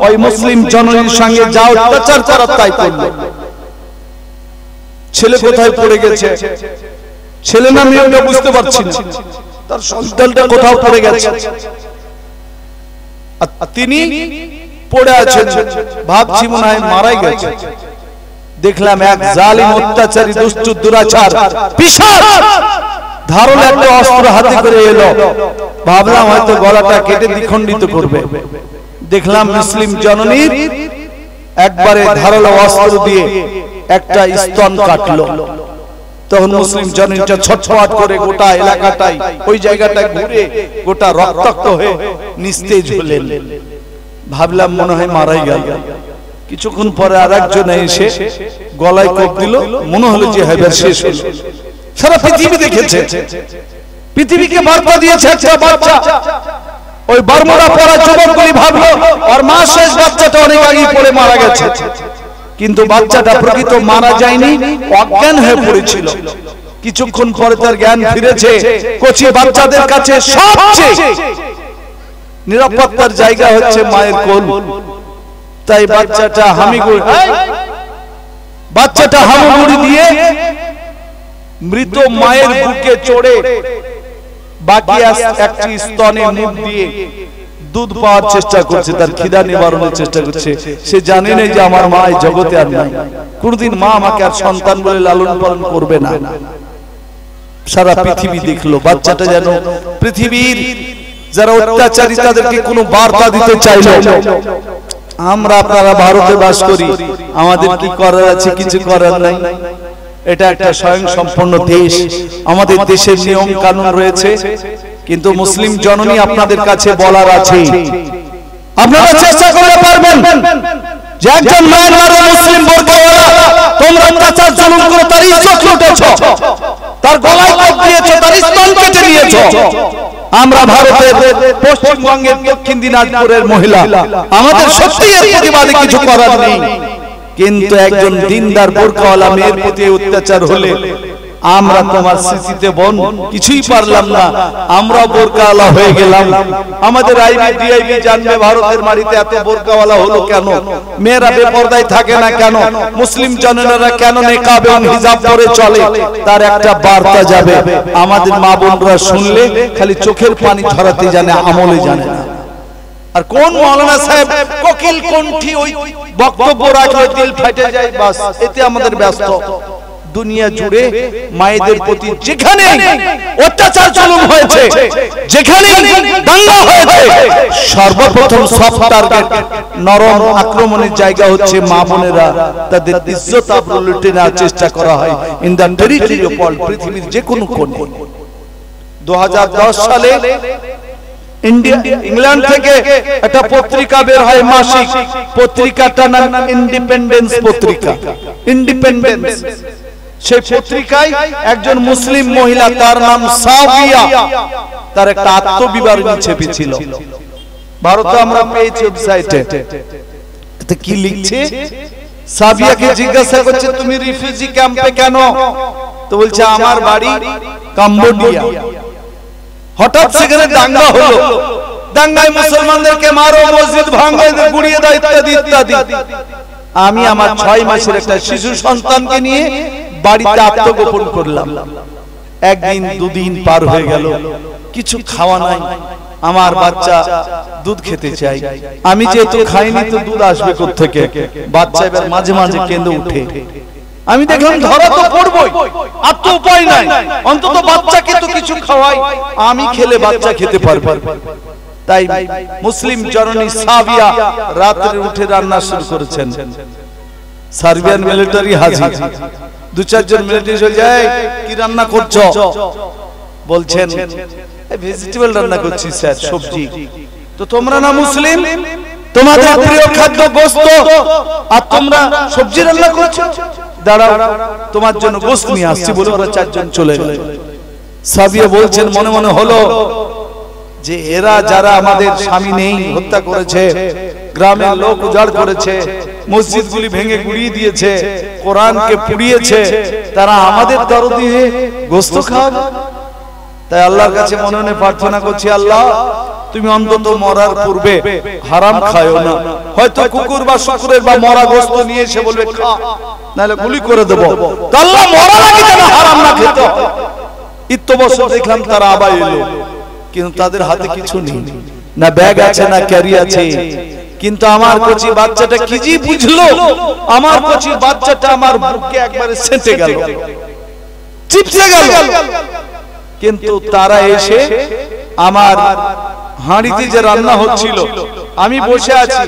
ওই মুসলিম জননীর সঙ্গে যা অত্যাচার করার তাই করল। ছেলে কোথায় পড়ে গেছে, ছেলে না মেয়েটা বুঝতে পারছি না, তার সন্তানটা কোথাও পড়ে গেছে, তিনি পড়ে আছেন, ভাবছি মনে হয় মারাই গেছে। দেখলাম এক জালিম অত্যাচারী দুষ্ট দুরাচার পিশাচ ধারালো একটা অস্ত্র হাতে করে এলো, ভাবলাম হয়তো গলাটা কেটে দ্বিখণ্ডিত করবে। দেখলাম মুসলিম জননীর একবারে ধারালো অস্ত্র দিয়ে একটা স্তন কাটলো। তখন মুসলিম জননীটা ছটফট করে গোটা এলাকাটাই ওই জায়গাটা ঘুরে গোটা রক্তাক্ত হয়ে নিস্তেজ হলেন। ভাবলাম মনে হয় মারাই গেল। কিছুক্ষণ পরে আরেকজন এসে গলায় কোপ দিল, মনে হলো যে এবার শেষ হলো। সারা পৃথিবী দেখেছে, পৃথিবীকে বার্তা দিয়েছে একটা বাচ্চা। ওই বারমুডা পরা যুবকগুলি ভাবলো আর মা শেষ বাচ্চাটা অনেক আগে পড়ে মারা গেছে, কিন্তু বাচ্চাটা প্রকৃত মারা যায়নি, অজ্ঞান হয়ে পড়েছিল। কিছুক্ষণ পরে তার জ্ঞান ফিরেছে। কচি বাচ্চাদের কাছে সবচেয়ে নিরাপত্তার জায়গা হচ্ছে মায়ের কোল। তাই বাচ্চাটা হামাগুড়ি দিয়ে মৃত মায়ের বুকে চড়ে বাকি একটি স্তনে মুখ দিয়ে দুধ পাওয়ার চেষ্টা করছে, তার খিদা নিবারণের চেষ্টা করছে। সে জানে না যে আমার মা এই জগতে আর নাই, কোনদিন মা আমাকে আর সন্তান বলে লালন পালন করবে না। সারা পৃথিবী দেখলো, বাচ্চাটা যেন পৃথিবীর যারা অত্যাচারী তাদেরকে কোনো বার্তা দিতে চাইলো। আমরা আপনারা ভারতে বাস করি, আমাদের কি করার আছে? কিছু করার নাই। এটা একটা স্বয়ং সম্পূর্ণ দেশ, আমাদের দেশের নিয়ম কানুন রয়েছে, কিন্তু মুসলিম জননী আপনাদের কাছে বলার আছে, আপনারা চেষ্টা করতে পারবেন যে একজন মায়ানমারের মুসলিম বোরকাওয়ালা তোমরা অত্যাচার জুলুম করে তার ইজ্জত লুটেছো, তার গলায় কোপ দিয়েছো, তার স্তন কেটে নিয়েছো। আমরা ভারতের পশ্চিমবঙ্গের দক্ষিণ দিনাজপুরের মহিলা, আমাদের সত্যি এর প্রতিবাদে কিছু করার নেই, কিন্তু একজন দিনদার বোরকাওয়ালা মেয়ের প্রতি অত্যাচার হলে আমরা তোমার সিসিতে বোন কিছুই পারলাম না, আমরা বোরকাওয়ালা হয়ে গেলাম। আমাদের আইবি ডিআইবি জানবে ভারতের মাটিতে এত বোরকাওয়ালা হলো কেন, মেয়েরা বেপরদায় থাকে না কেন, মুসলিম জনেরা কেন নিকাব এবং হিজাব পরে চলে, তার একটা বার্তা যাবে। আমাদের মা বোনরা শুনলে খালি চোখের পানি ঝরাতে জানে, আমলে জানে না। আর কোন মাওলানা সাহেব কোকিল কণ্ঠী ওই বক্তব্য রাখলে দিল ফেটে যায়, বাস এতে আমাদের ব্যস্ত। দুনিয়া জুড়ে মায়েদের প্রতি যেখানে অত্যাচার জুলুম হয়েছে, যেখানে দাঙ্গা হয়েছে, সর্বপ্রথম সফট টার্গেট নরম আক্রমণের জায়গা হচ্ছে মা বোনেরা। তাদের ইজ্জত আবরু লুটে নেওয়ার চেষ্টা করা হয় in the territory of all, পৃথিবীর যে কোনো কোণে। 2010 সালে ইংল্যান্ড থেকে একটা পত্রিকা বের হয় মাসিক, পত্রিকাটার নাম ইন্ডিপেন্ডেন্স পত্রিকা। ইন্ডিপেন্ডেন্স, সেই পত্রিকায় একজন মুসলিম মহিলা, তার নাম সাবিয়া, তার একটা আত্মবিবরণী ছেপেছিল। ভারতে আমরা পেয়েছি ওয়েবসাইটে। কি লিখছে? সাবিয়াকে জিজ্ঞাসা করছে, তুমি রিফিউজি ক্যাম্পে কেন? তো বলছে, আমার বাড়ি কম্বোডিয়া। হঠাৎ সেখানে দাঙ্গা হলো, দাঙ্গায় মুসলমানদেরকে মারো, মসজিদ ভাঙো, এদের গুড়িয়ে দাও, ইত্যাদি ইত্যাদি। আমি আমার 6 মাসের একটা শিশু সন্তানকে নিয়ে বাড়িতে আত্মগোপন করলাম। একদিন দুদিন পার হয়ে গেল, কিছু খাওয়া নাই। আমার বাচ্চা দুধ খেতে চাই, আমি যেহেতু খাইনি তো দুধ আসবে কোত্থেকে? বাচ্চা এবার মাঝে মাঝে কেঁদে উঠে। আমি দেখলাম ধরা তো পড়বই, আর তো উপায় নাই, অন্তত বাচ্চাকে তো কিছু খাওয়াই, আমি খেলে বাচ্চা খেতে পারবে। তাই মুসলিম জননী সাবিয়া রাতে উঠে রান্না শুরু করেছেন। সার্বিয়ান মিলিটারি হাজির, 2-4 জন মিলিটারি চলে যায়, কি রান্না করছো? বলছেন, ভেজিটেবল রান্না করছি স্যার, সবজি। তো তোমরা না মুসলিম, তোমাদের প্রিয় খাদ্য গোশত, আর তোমরা সবজি রান্না করছো? দাঁড়াও, তোমার জন্য গোশত নিয়ে আসছি বলে ওরা 4 জন চলে গেল। সাবিয়া বলছেন, মনে মনে হলো যে এরা যারা আমাদের স্বামী নেই হত্যা করেছে, গ্রামের লোক উজাড় করেছে, মসজিদগুলি ভেঙে গুড়িয়ে দিয়েছে, কোরআনকে পুড়িয়েছে, তারা আমাদের দরদি হয়ে গোশত খাওয়াবে। তাই আল্লাহর কাছে মনে মনে প্রার্থনা করছি, আল্লাহ তুমি অন্তত মরার পূর্বে হারাম খায়ো না। হয়তো কুকুর বা শুকুরের বা মরা গোশত নিয়ে এসে বলবে খা, নাহলে গুলি করে দেব। তো আল্লাহ মরার আগে যেন হারাম না খেতে হয়। ইত্যবসর দেখলাম তারা আবার এলো, কিন্তু তাদের হাতে কিছু নেই, না ব্যাগ আছে না ক্যারি আছে। কিন্তু আমার কচি বাচ্চাটা কি জি বুঝলো, আমার কচি বাচ্চাটা আমার বুকে একবারে সেঁটে গেল, চিপসে গেল। কিন্তু তারা এসে আমার হাঁড়িতে যে রান্না হচ্ছিল, আমি বসে আছি,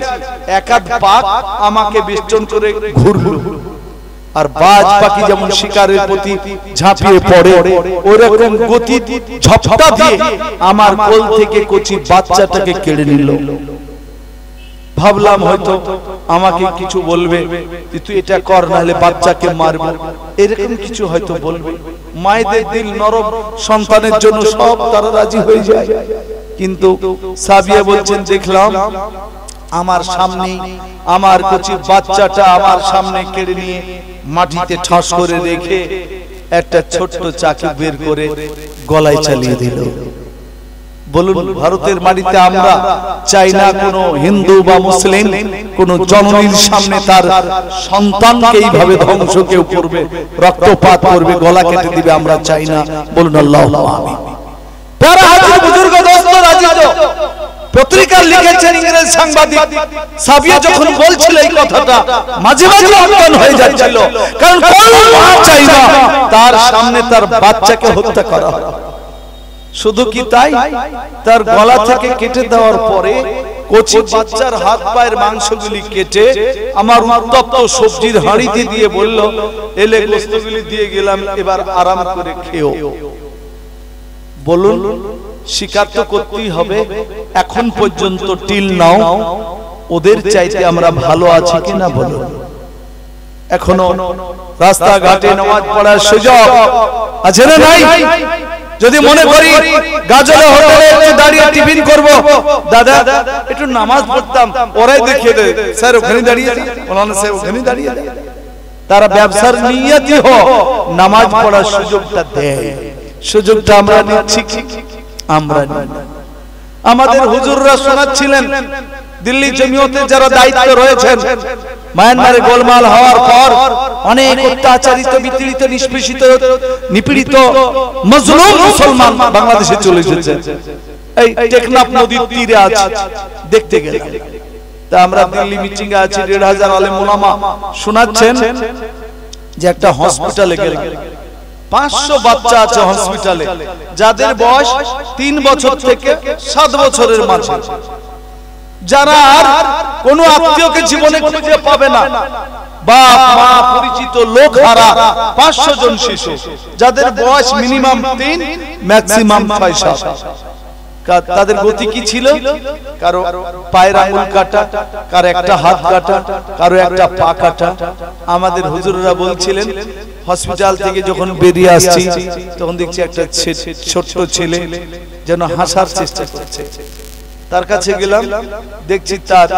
একাধ পাক আমাকে বেষ্টন করে ঘুরঘুর, আর বাজ পাখি যেমন শিকারের প্রতি ঝাঁপিয়ে পড়ে, ওরকম গতি ঝপটা দিয়ে আমার কোল থেকে কচি বাচ্চাটাকে কেড়ে নিল। ভাবলাম হয়তো আমাকে কিছু বলবে, তুই এটা কর, নাহলে বাচ্চাকে মারবো, এরকম কিছু হয়তো বলবে। মায়েদের দিল নরম, সন্তানের জন্য সব তারা রাজি হয়ে যায়। কিন্তু সাবিয়া বলছেন, দেখলাম আমার সামনে আমার কচি বাচ্চাটা আমার সামনে কেড়ে নিয়ে মাটিতে ঠাস করে রেখে একটা ছোট্ট চাকু বের করে গলায় চালিয়ে দিল। বলুন, ভারতের মাটিতে আমরা চাই না কোন হিন্দু বা মুসলিম কোন জননীর সামনে তার সন্তানকে এইভাবে ধ্বংস কেউ করবে, রক্তপাত করবে, গলা কেটে দিবে, আমরা চাই না। বলুন আল্লাহু আমিন। প্যারা হাজির বুজুর্গ দোস্ত রাজিত পত্রিকা লিখেছেন ইংরেজ সাংবাদিক। সাবিয়া যখন বলছিল এই কথাটা, মাঝে মাঝে অজ্ঞান হয়ে যাচ্ছিল, কারণ কোন মা চাই না তার সামনে তার বাচ্চাকে হত্যা করা হয়। শুধু কি তাই, তার গলা থেকে কেটে দেওয়ার পরে কচি বাচ্চার হাত পায়ের মাংসগুলি কেটে আমার উত্তপ্ত সবজির হাঁড়িতে দিয়ে বলল, এলে গোশতগুলি দিয়ে গেলাম, এবার আরাম করে খেও। বলুন, স্বীকার তো করতেই হবে, এখন পর্যন্ত টিল নাও ওদের চাইতে আমরা ভালো আছি কিনা বলুন। এখনো রাস্তাঘাটে নামাজ পড়ার সুযোগ আছে না নাই? যদি মনে করি গাজলে হোটেলে একটু দাঁড়িয়ে টিফিন করব, দাদা একটু নামাজ পড়তাম, ওরাই দেখিয়ে দেয় স্যার ওখানে দাঁড়িয়ে, ওনারা স্যার ওখানে দাঁড়িয়ে। তারা ব্যবসার নিয়তি হো নামাজ পড়ার সুযোগটা দেয়, সুযোগটা আমরা নিচ্ছি কি? আমরা নিই। আমাদের হুজুররা শোনাচ্ছিলেন, দিল্লি জমিয়তে যারা দায়িত্ব রয়েছেন, মায়ানমারে গোলমাল হওয়ার পর অনেক অত্যাচারিত, বিতাড়িত, নিষ্পেষিত, নিপীড়িত মজলুম মুসলমান বাংলাদেশে চলে এসেছে। এই টেকনাফ নদীর তীরে আছে, দেখতে গেলাম। তা আমরা দিল্লি মিটিং এ আছি, 1,500 আলেম ওলামা শোনাচ্ছেন যে একটা হসপিটালে গেলাম, 500 বাচ্চা আছে হসপিটালে, যাদের বয়স 3 বছর থেকে 7 বছরের মাঝে, যারা আর কোন আত্মীয়কে জীবনে খুঁজে পাবে না, বাপ মা পরিচিত লোক হারা 500 জন শিশু, যাদের বয়স মিনিমাম 3 ম্যাক্সিমাম 6-7। তাদের গতি কি ছিল? কারো পায়ের আঙুল কাটা, কারো একটা হাত কাটা, কারো একটা পা কাটা। আমাদের হুজুররা বলছিলেন হসপিটাল থেকে যখন বেরিয়ে আসছি তখন দেখছি একটা ছোট্ট ছেলে যেন হাসার চেষ্টা করছে। তার কাছে গেলাম, দেখছি তার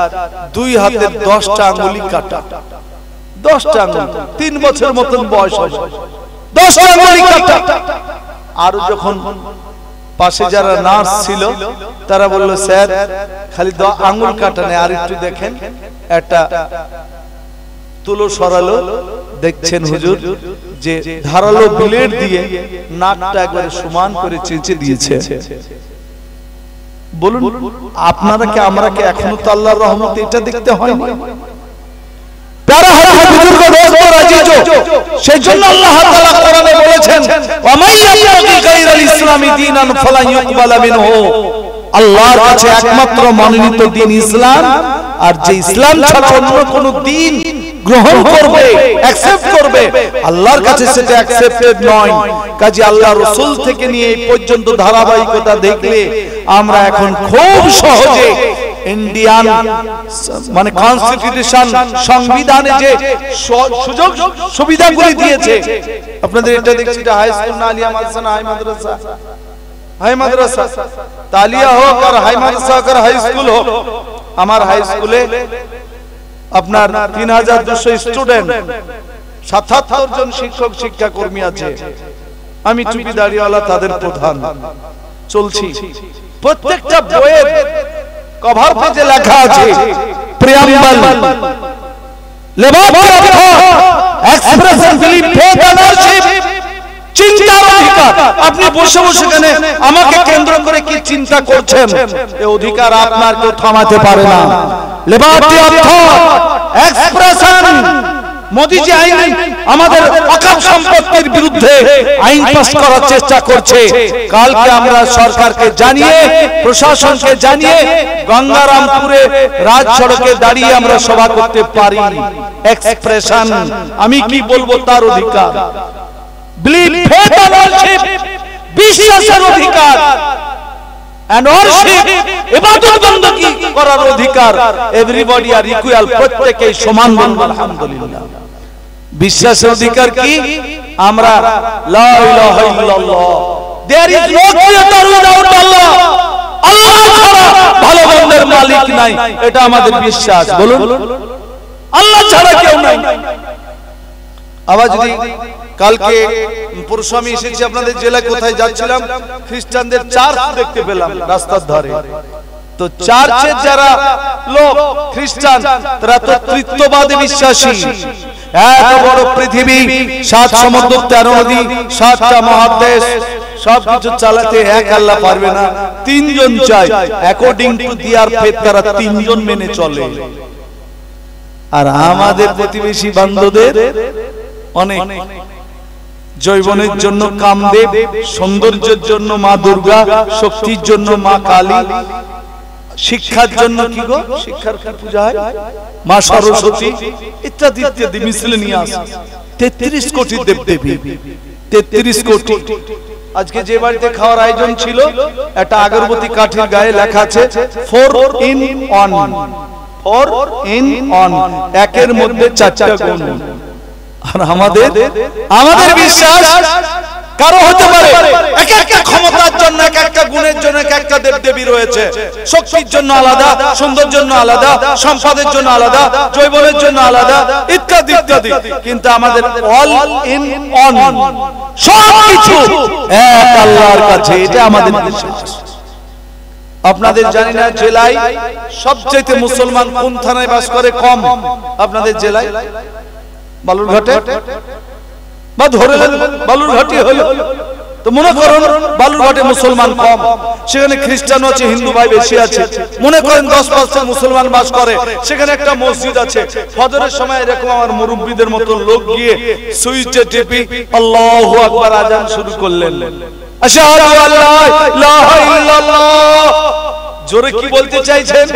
2 হাতের 10টা আঙুলি কাটা। 10টা আঙুল, 3 বছর মতন বয়স হবে, 10টা আঙুলি কাটা। আর যখন পাশে যারা নার্স ছিল তারা বলল, স্যার খালি আঙুল কাটা নেই, আর একটু দেখেন। একটা তুলো সরালো, দেখছেন হুজুর যে ধারালো ব্লেড দিয়ে নাকটা একবারে সমান করে চেঁচে দিয়েছে। বলুন আপনারা কি আমরা কি এখনো তো আল্লাহর রহমতে এটা দেখতে হয় না? প্যারা হাদিস বুজুর্গ রোজ রাজিজো, সেজন্য আল্লাহ তাআলা কোরআনে বলেছেন, ওয়া মাইয়াবগি গায়রাল ইসলামি দীনান ফালা ইউকবালা মিনহু। আল্লাহর কাছে একমাত্র মনোনীত দ্বীন ইসলাম, আর যে ইসলাম ছাড়া অন্য কোন দ্বীন গ্রহণ করবে, অ্যাকসেপ্ট করবে, আল্লাহর কাছে সেটা অ্যাকসেপ্টেড নয়। কাজে আল্লাহ রাসূল থেকে নিয়ে এই পর্যন্ত ধারাবাহিকতা দেখলে আমরা এখন খুব সহজে ইন্ডিয়ান মানে কনস্টিটিউশন, সংবিধানে যে সুযোগ সুবিধাগুলি দিয়েছে, আপনাদের এটা দেখছি হাই স্কুল না আলিয়া মাদ্রাসা না হাই মাদ্রাসা, হাই মাদ্রাসা তালিয়া হোক আর হাই মাদ্রাসা হোক আর হাই স্কুল হোক। আমার হাই স্কুলে আপনার 3200 স্টুডেন্ট, 77 জন শিক্ষক শিক্ষা কর্মী আছে। আমি টুপি দাড়িওয়ালা তাদের প্রধান। চলছি, প্রত্যেকটা বইয়ের কভার পেজে লেখা আছে preamble, liberty of thought, expression, belief, faith, ownership, চিন্তার অধিকার। আপনি বসে বসে এখানে আমাকে কেন্দ্র করে কি চিন্তা করছেন, এই অধিকার আপনার কেউ থামাতে পারে না। Liberty of thought, expression. Modi ji আইন আমাদের অকাপ সম্পত্তির বিরুদ্ধে আইন পাস করার চেষ্টা করছে। কালকে আমরা সরকারকে জানিয়ে, প্রশাসনকে জানিয়ে গঙ্গারামপুরে রাজ সড়কে দাঁড়িয়ে আমরা সভা করতে পারি। এক্সপ্রেশন, আমি কি বলবো তার অধিকার। বিলিভ, ফেথ, অনারশিপ, বিশ্বাসের অধিকার, and worship, ইবাদত বندگی করার অধিকার। এভরিবডি আর ইকুয়াল, প্রত্যেকই সমান। আলহামদুলিল্লাহ। বিশ্বাসের অধিকার কি? আমরা লা ইলাহা ইল্লাল্লাহ, there is no creator without Allah, আল্লাহ ছাড়া ভালো মন্দের মালিক নাই, এটা আমাদের বিশ্বাস। বলুন আল্লাহ ছাড়া কেউ নাই। আবার যদি কালকে পরশু আমি এসেছি আপনাদের জেলায়, কোথায় যাচ্ছিলাম, খ্রিস্টানদের চার্চ দেখতে পেলাম রাস্তার ধারে। তো চার্চের যারা লোক খ্রিস্টান, তারা তো তৃতীয়বাদে বিশ্বাসী। এত বড় পৃথিবী, 7 সমুদ্র, 13 নদী, 7টা মহাদেশ, সবকিছু চালাতে এক আল্লাহ পারবে না, 3 জন চাই। অ্যাকর্ডিং টু দেয়ার ফেথ তারা 3 জন মেনে চলে। আর আমাদের প্রতিবেশী বান্ধবদের অনেক, জৈবনের জন্য কামদেব, সৌন্দর্যের জন্য মা দুর্গা, শক্তির জন্য মা কালী, শিক্ষার জন্য কি গো, শিক্ষার কি পূজা হয়, মা সরস্বতী, ইত্যাদি ইত্যাদি মিসলেনিয়াস। 33 কোটি দেবদেবী, 33 কোটি। আজকে যে বাড়িতে খাওয়ার আয়োজন ছিল, একটা আগরবাতি কাঠির গায়ে লেখা আছে 4 in 1, 4 in 1, একের মধ্যে 4টা গুণ। আর আমাদের বিশ্বাস কারো হতে পারে এক একটা ক্ষমতার জন্য, এক একটা গুণের জন্য এক একটা দেবদেবী রয়েছে। শক্তির জন্য আলাদা, সৌন্দর্যের জন্য আলাদা, সম্পদের জন্য আলাদা, জৈবনের জন্য আলাদা, ইত্যাদি ইত্যাদি। কিন্তু আমাদের অল ইন অন, সবকিছু এক আল্লাহর কাছে, এটা আমাদের বিশ্বাস। আপনাদের জানি না জেলায় সবচেয়ে মুসলমান কোন থানায় বাস করে কম? আপনাদের জেলায় বালুরঘাটে, বা ধরে বালুরঘাটই হলো, তো মনে করুন বালুরঘাটে মুসলমান কম, সেখানে খ্রিস্টান আছে, হিন্দু ভাই বেশি আছে। মনে করেন 10% মুসলমান বাস করে, সেখানে একটা মসজিদ আছে। ফজরের সময় এরকম আমার মুরব্বীদের মতো লোক গিয়ে সুইচে টিপি আল্লাহু আকবার আজান শুরু করলেন, আশহাদু আল্লা ইলাহা ইল্লাল্লাহ। জোরে কি বলতে চাইছেন?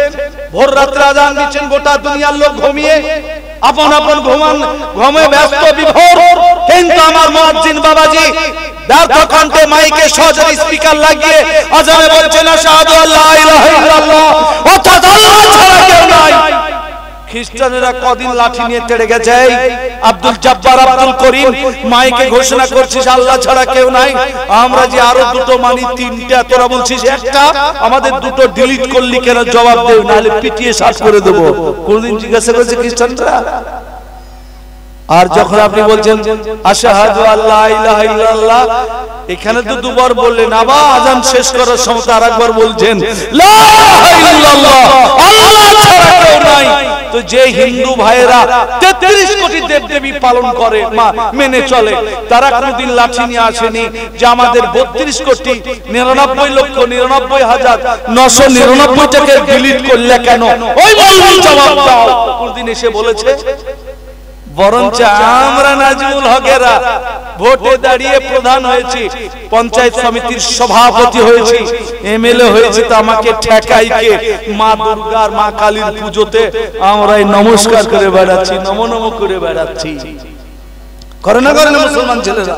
ভোর রাত্রে আজান দিচ্ছেন, গোটা দুনিয়ার লোক ঘুমিয়ে আপন আপন ঘুমে ব্যস্ত বিভোর, কিন্তু আমার মুয়াজ্জিন বাবাজি ব্যর্থ কণ্ঠে মাইকে সহজে স্পিকার লাগিয়ে আজানে বলছেন আশহাদু আল্লা ইলাহা ইল্লাল্লাহ অর্থাৎ আল্লাহ ছাড়া কেউ নাই। খ্রিস্টানেরা কদিন লাঠি নিয়ে তেড়ে গেছে, আব্দুল জব্বার আব্দুল করিম মাইকে ঘোষণা করছিস আল্লাহ ছাড়া কেউ নাই, আমরা যে আরো দুটো মানি তিনটা, তোরা বলছিস একটা, আমাদের দুটো ডিলিট করলি কেন জবাব দেও, নাহলে পিটিয়ে সাফ করে দেবো। কোনদিন জিজ্ঞাসা করেছে খ্রিস্টানরা? আর যখন আপনি বলছেন আশহাদু আল্লা ইলাহা ইল্লাল্লাহ, এখানে তো দুবার বললেন, আবার আজান শেষ করার সময় আরেকবার বলছেন লা ইলাহা ইল্লাল্লাহ, আল্লাহ ছাড়া কেউ নাই। তো যে হিন্দু ভাইরা 33 কোটি দেবদেবী পালন করে, মেনে চলে, তারা কোনদিন লাঠি নিয়ে আসেনি যে আমাদের 32 কোটি 99,99,999 টাকে ডিলিট করলে কেন? ওই মৌলবি জবাব দাও। কোনদিন এসে বলেছে? বরঞ্চ আমরা নাজমুল হকেরা ভোটে দাঁড়িয়ে প্রধান হয়েছি, পঞ্চায়েত সমিতির সভাপতি হয়েছি, এমএলএ হয়েছি, তো আমাকে ঠেকাইকে মা দুর্গার মা কালীর পুজোতে আমরাই নমস্কার করে বেড়াচ্ছি, নমো নমো করে বেড়াচ্ছি। করে না করে না মুসলমান ছেলেরা?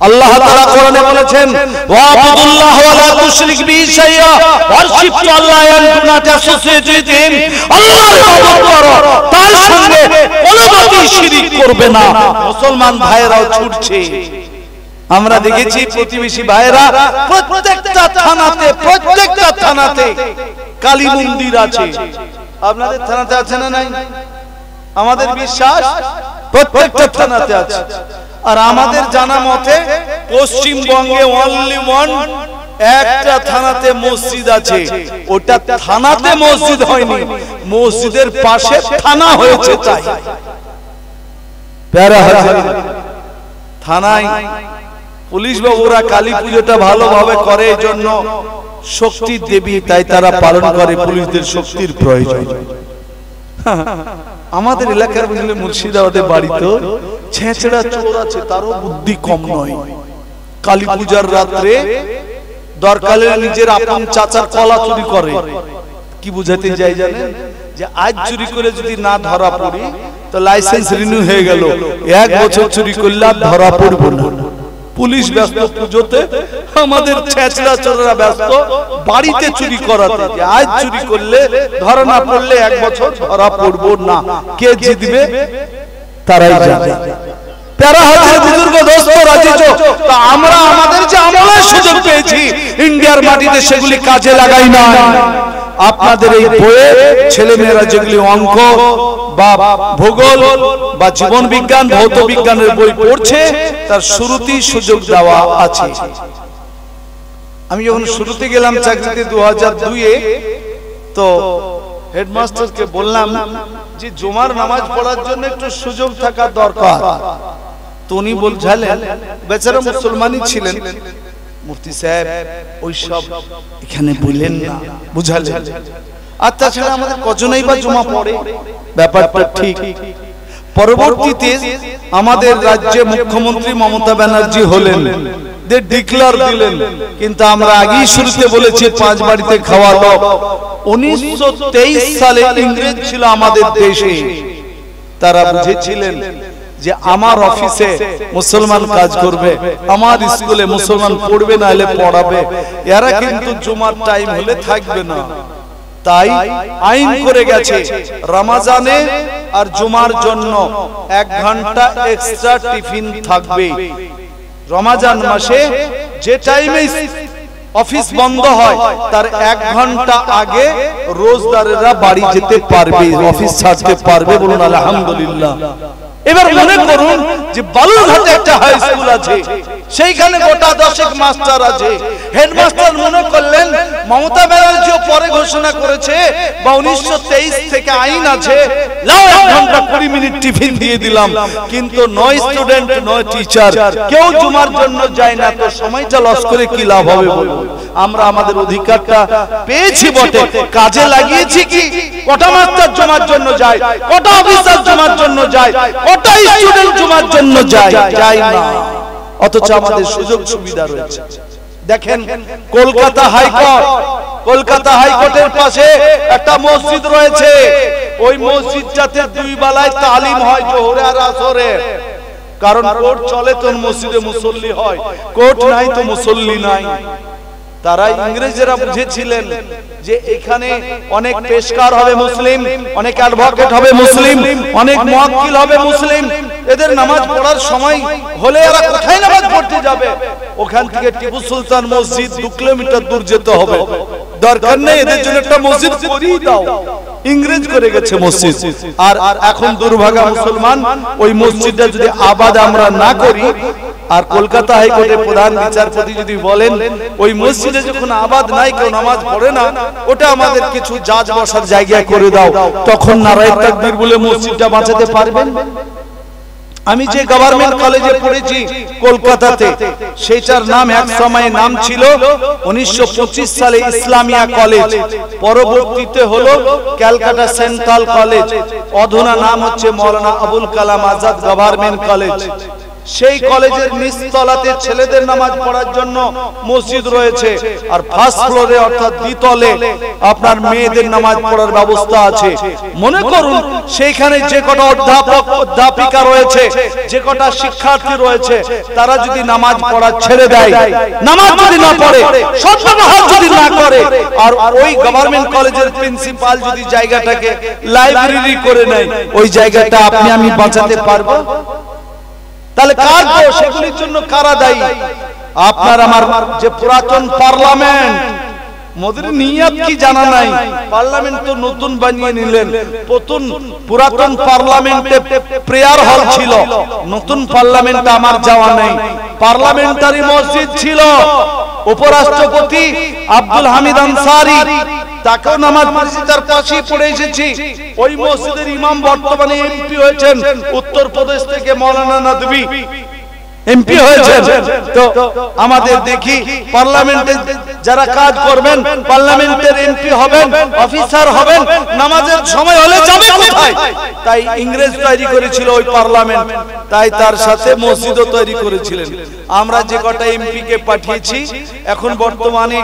আল্লাহ তাআলা কোরআনে বলেছেন ওয়াবুদুল্লাহ ওয়া লা তুশরিক বিহি শাইআ, worship to Allah and do not associate with him, আল্লাহর ইবাদত করো, তার সঙ্গে কোনোমতে শিরক করবে না। মুসলমান ভাইরাও ছুটছে। আমরা দেখেছি প্রতিবেশী ভাইরা প্রত্যেকটা থানাতে কালী মন্দির আছে। আপনাদের থানাতে আছে না নাই? আমাদের বিশ্বাস প্রত্যেকটা থানাতে আছে। আর আমাদের জানা মতে পশ্চিমবঙ্গে অনলি ওয়ান একটা থানাতে মসজিদ আছে, ওটা থানাতে মসজিদ হয়নি, মসজিদের পাশে থানা হয়েছে। তাই প্যারা হাজির থানায় পুলিশ বাবুরা কালী পুজোটা ভালোভাবে করে, এই জন্য শক্তির দেবী, তাই তারা পালন করে, পুলিশদের শক্তির প্রয়োজন। আমাদের এলাকার বুঝলে মুর্শিদাবাদে বাড়িতে ছেঁচড়া চোর আছে, তারও বুদ্ধি কম নয়। কালী পূজার রাত্রে দরকারে নিজের আপন চাচার কলা চুরি করে। কি বুঝাতে যাই জানেন? যে আজ চুরি করে যদি না ধরা পড়ি তো লাইসেন্স রিনিউ হয়ে গেল, 1 বছর চুরি করলে আর ধরা পড়বো না। পুলিশ ব্যস্ত পুজোতে, আমাদের ছেঁচড়া চোররা ব্যস্ত বাড়িতে চুরি করাতে। আজ চুরি করলে ধরা না পড়লে 1 বছর ধরা পড়বো না। কে জিতবে? তারাই জানে। প্যারা হাজির বুজুর্গ দোস্ত রাজিজো, তা আমরা আমাদের যে আমলের সুযোগ পেয়েছি ইন্ডিয়ার মাটিতে, সেগুলি কাজে লাগাই না। আপনাদের এই বইয়ে ছেলেমেয়েরা যেগুলি অঙ্ক বা ভূগোল বা জীবন বিজ্ঞান, ভৌত বিজ্ঞানের বই পড়ছে, তার শুরুতেই সুযোগ দেওয়া আছে। আমি যখন শুরুতে গেলাম চাকরিতে 2002-এ, তো হেডমাস্টারকে বললাম যে জুমার নামাজ পড়ার জন্য একটু সুযোগ থাকা দরকার। তো উনি বলছিলেন, বেচারা মুসলমানই ছিলেন, মুফতি সাহেব ওইসব এখানে বললেন না, বুঝালেন। আর তাছাড়া আমাদের কজনই বা জুমা পড়ে, ব্যাপারটা ঠিক। পরবর্তীতে আমাদের রাজ্যে মুখ্যমন্ত্রী মমতা ব্যানার্জি হলেন, ডিক্লার দিলেন, কিন্তু আমরা আগেই শুরুতে বলেছি 5 বাড়িতে খাওয়া লোক। 1923 সালে ইংরেজ ছিল আমাদের দেশে, তারা বুঝেছিলেন যে আমার অফিসে মুসলমান কাজ করবে, আমার স্কুলে মুসলমান পড়বে, না হলে পড়াবে, এরা কিন্তু জুমার টাইম হলে থাকবে না। তাই আইন করে গেছে রমজানে আর জুমার জন্য 1 ঘন্টা এক্সট্রা টিফিন থাকবে। রমজান মাসে যে টাইমে অফিস বন্ধ হয় তার 1 ঘন্টা আগে রোজদারেরা বাড়ি যেতে পারবে, অফিস ছাড়তে পারবে। বলুন আলহামদুলিল্লাহ। এবার মনে করুন যে বালুরঘাটে একটা হাই স্কুল আছে, সেইখানে গোটা 10 মাস্টার আছে। হেডমাস্টার মনে করলেন মমতা ব্যানার্জি পরে ঘোষণা করেছে বা 1923 থেকে আইন আছে, লাও 1 ঘন্টা 20 মিনিট টিফিন দিয়ে দিলাম, কিন্তু 9 স্টুডেন্ট 9 টিচার, কেউ জুমার জন্য যায় না, তো সময়টা লস করে কি লাভ হবে? বলুন। আমরা আমাদের অধিকারটা পেয়েছি বটে, কাজে লাগিয়েছি কি? কটা মাস্টার জুমার জন্য যায়, কটা অফিসার জুমার জন্য যায়, কটা স্টুডেন্ট জুমার জন্য যায়? যায় না। অথচ আমাদের সুযোগ সুবিধা রয়েছে। দেখেন কলকাতা হাইকোর্টের পাশে একটা মসজিদ রয়েছে, ওই মসজিদটাতে 2 বেলায় তালিম হয়, জোহরে আর আসরে। কারণ কোর্ট চলে তো মসজিদে মুসল্লি হয়, কোর্ট নাই তো মুসল্লি নাই। তারা ইংরেজরা বুঝেছিলেন যে এখানে অনেক পেশকার হবে মুসলিম, অনেক অ্যাডভোকেট হবে মুসলিম, অনেক মুয়াক্কিল হবে মুসলিম, এদের নামাজ পড়ার সময় হলে এরা কোথায় নামাজ পড়তে যাবে? ওখান থেকে টিপু সুলতান মসজিদ 2 কিলোমিটার দূর যেতে হবে, দরকার নেই এদের জন্য একটা মসজিদ করিয়ে দাও। ইংরেজ করে গেছে মসজিদ। আর এখন দুর্ভাগা মুসলমান ওই মসজিদটা যদি আবাদ আমরা না করি, আর কলকাতা হাইকোর্টের প্রধান বিচারপতি যদি বলেন ওই মসজিদে যখন আবাদ নাই, কেউ নামাজ পড়ে না, ওটা আমাদের কিছু জাজ বসার জায়গা করে দাও, তখন নারায়ে তাকবীর বলে মসজিদটা বাঁচাতে পারবেন? আমি যে গভর্নমেন্ট কলেজে পড়েছি কলকাতাতে, সেটার নাম এক সময় নাম ছিল 1925 সালে ইসলামিয়া কলেজ, পরবর্তীতে হলো ক্যালকাটা সেন্ট্রাল কলেজ, অধুনা নাম হচ্ছে মৌলানা আবুল কালাম আজাদ গভর্নমেন্ট কলেজ। সেই কলেজের নিচতলাতে ছেলেদের নামাজ পড়ার জন্য মসজিদ রয়েছে, আর ফার্স্ট ফ্লোরে অর্থাৎ দ্বিতলে আপনার মেয়েদের নামাজ পড়ার ব্যবস্থা আছে। মনে করুন সেইখানে যে কটা অধ্যাপক অধ্যাপিকা রয়েছে, যে কটা শিক্ষার্থী রয়েছে, তারা যদি নামাজ পড়া ছেড়ে দেয়, নামাজ যদি না পড়ে, সৎব্যবহার যদি না করে, আর ওই গভর্নমেন্ট কলেজের প্রিন্সিপাল যদি জায়গাটাকে লাইব্রেরি করে নেয়, ওই জায়গাটা আপনি আমি বাঁচাতে পারবো? তাহলে কার দোষ? সেগুলির জন্য কারা দায়ী? আপনার আমার যে পুরাতন পার্লামেন্ট, মোদের নিয়ত কি জানা নাই, পার্লামেন্ট তো নতুন বানিয়ে নিলেন। পুরাতন পার্লামেন্টে প্রেয়ার হল ছিল, নতুন পার্লামেন্টে আমার যাওয়া নেই। পার্লামেন্টারি মসজিদ ছিল, উপরাষ্ট্রপতি আব্দুল হামিদ আনসারী, তাকেও নামাজ পড়েছি, তার পাশেই পড়ে এসেছি। ওই মসজিদের ইমাম বর্তমানে এমপি হয়েছেন উত্তরপ্রদেশ থেকে, মৌলানা নদভী এমপি হয়েছেন। তো আমাদের দেখি পার্লামেন্টে যারা কাজ করবেন, পার্লামেন্টের এমপি হবেন, অফিসার হবেন, নামাজের সময় হলে যাবে কোথায়? তাই ইংরেজ তৈরি করেছিল ওই পার্লামেন্ট, তাই তার সাথে মসজিদও তৈরি করেছিলেন। আমরা যে কটা এমপি কে পাঠিয়েছি, এখন বর্তমানে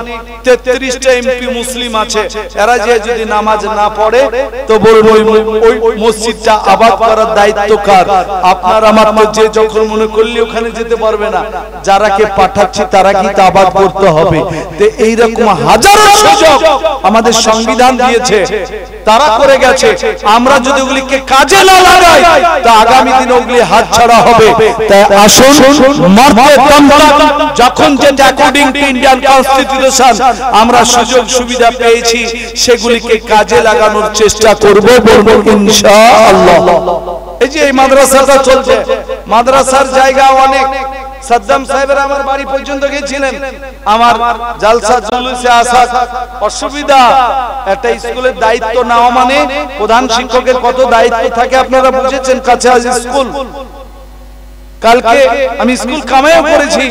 33টা এমপি মুসলিম আছে, এরা যে যদি নামাজ না পড়ে তো বলবো ওই মসজিদটা আবাদ করার দায়িত্ব কার? আপনার আমার যে যখন মনে করলে ওখানে যেতে পারবে না, যারাকে পাঠাচ্ছি তারা কি তা আবাদ করতে হবে। তো এইরকম হাজারো সুযোগ আমাদের সংবিধান দিয়েছে, তারা করে গেছে। আমরা যদি ওগুলিকে কাজে না লাগাই, তা আগামী দিনে ওগুলি হাতছাড়া হবে। তাই আসুন মর্তে তমতম, যখন যেটা অ্যাকর্ডিং টু ইন্ডিয়ান কনস্টিটিউশন আমরা সুযোগ সুবিধা পেয়েছি, সেগুলিকে কাজে লাগানোর চেষ্টা করব, বলবো ইনশাআল্লাহ। এই যে এই মাদ্রাসাটা চলছে, মাদ্রাসার জায়গা অনেক। সাদ্দাম সাহেবের আমার বাড়ি পর্যন্ত গেছিলেন, আমার জালসা জুলুসে আসা অসুবিধা। একটা স্কুলের দায়িত্ব নেওয়া মানে প্রধান শিক্ষকের কত দায়িত্ব থাকে আপনারা বুঝেছেন। কাছে আজ স্কুল, কালকে আমি স্কুল কামাইও করেছি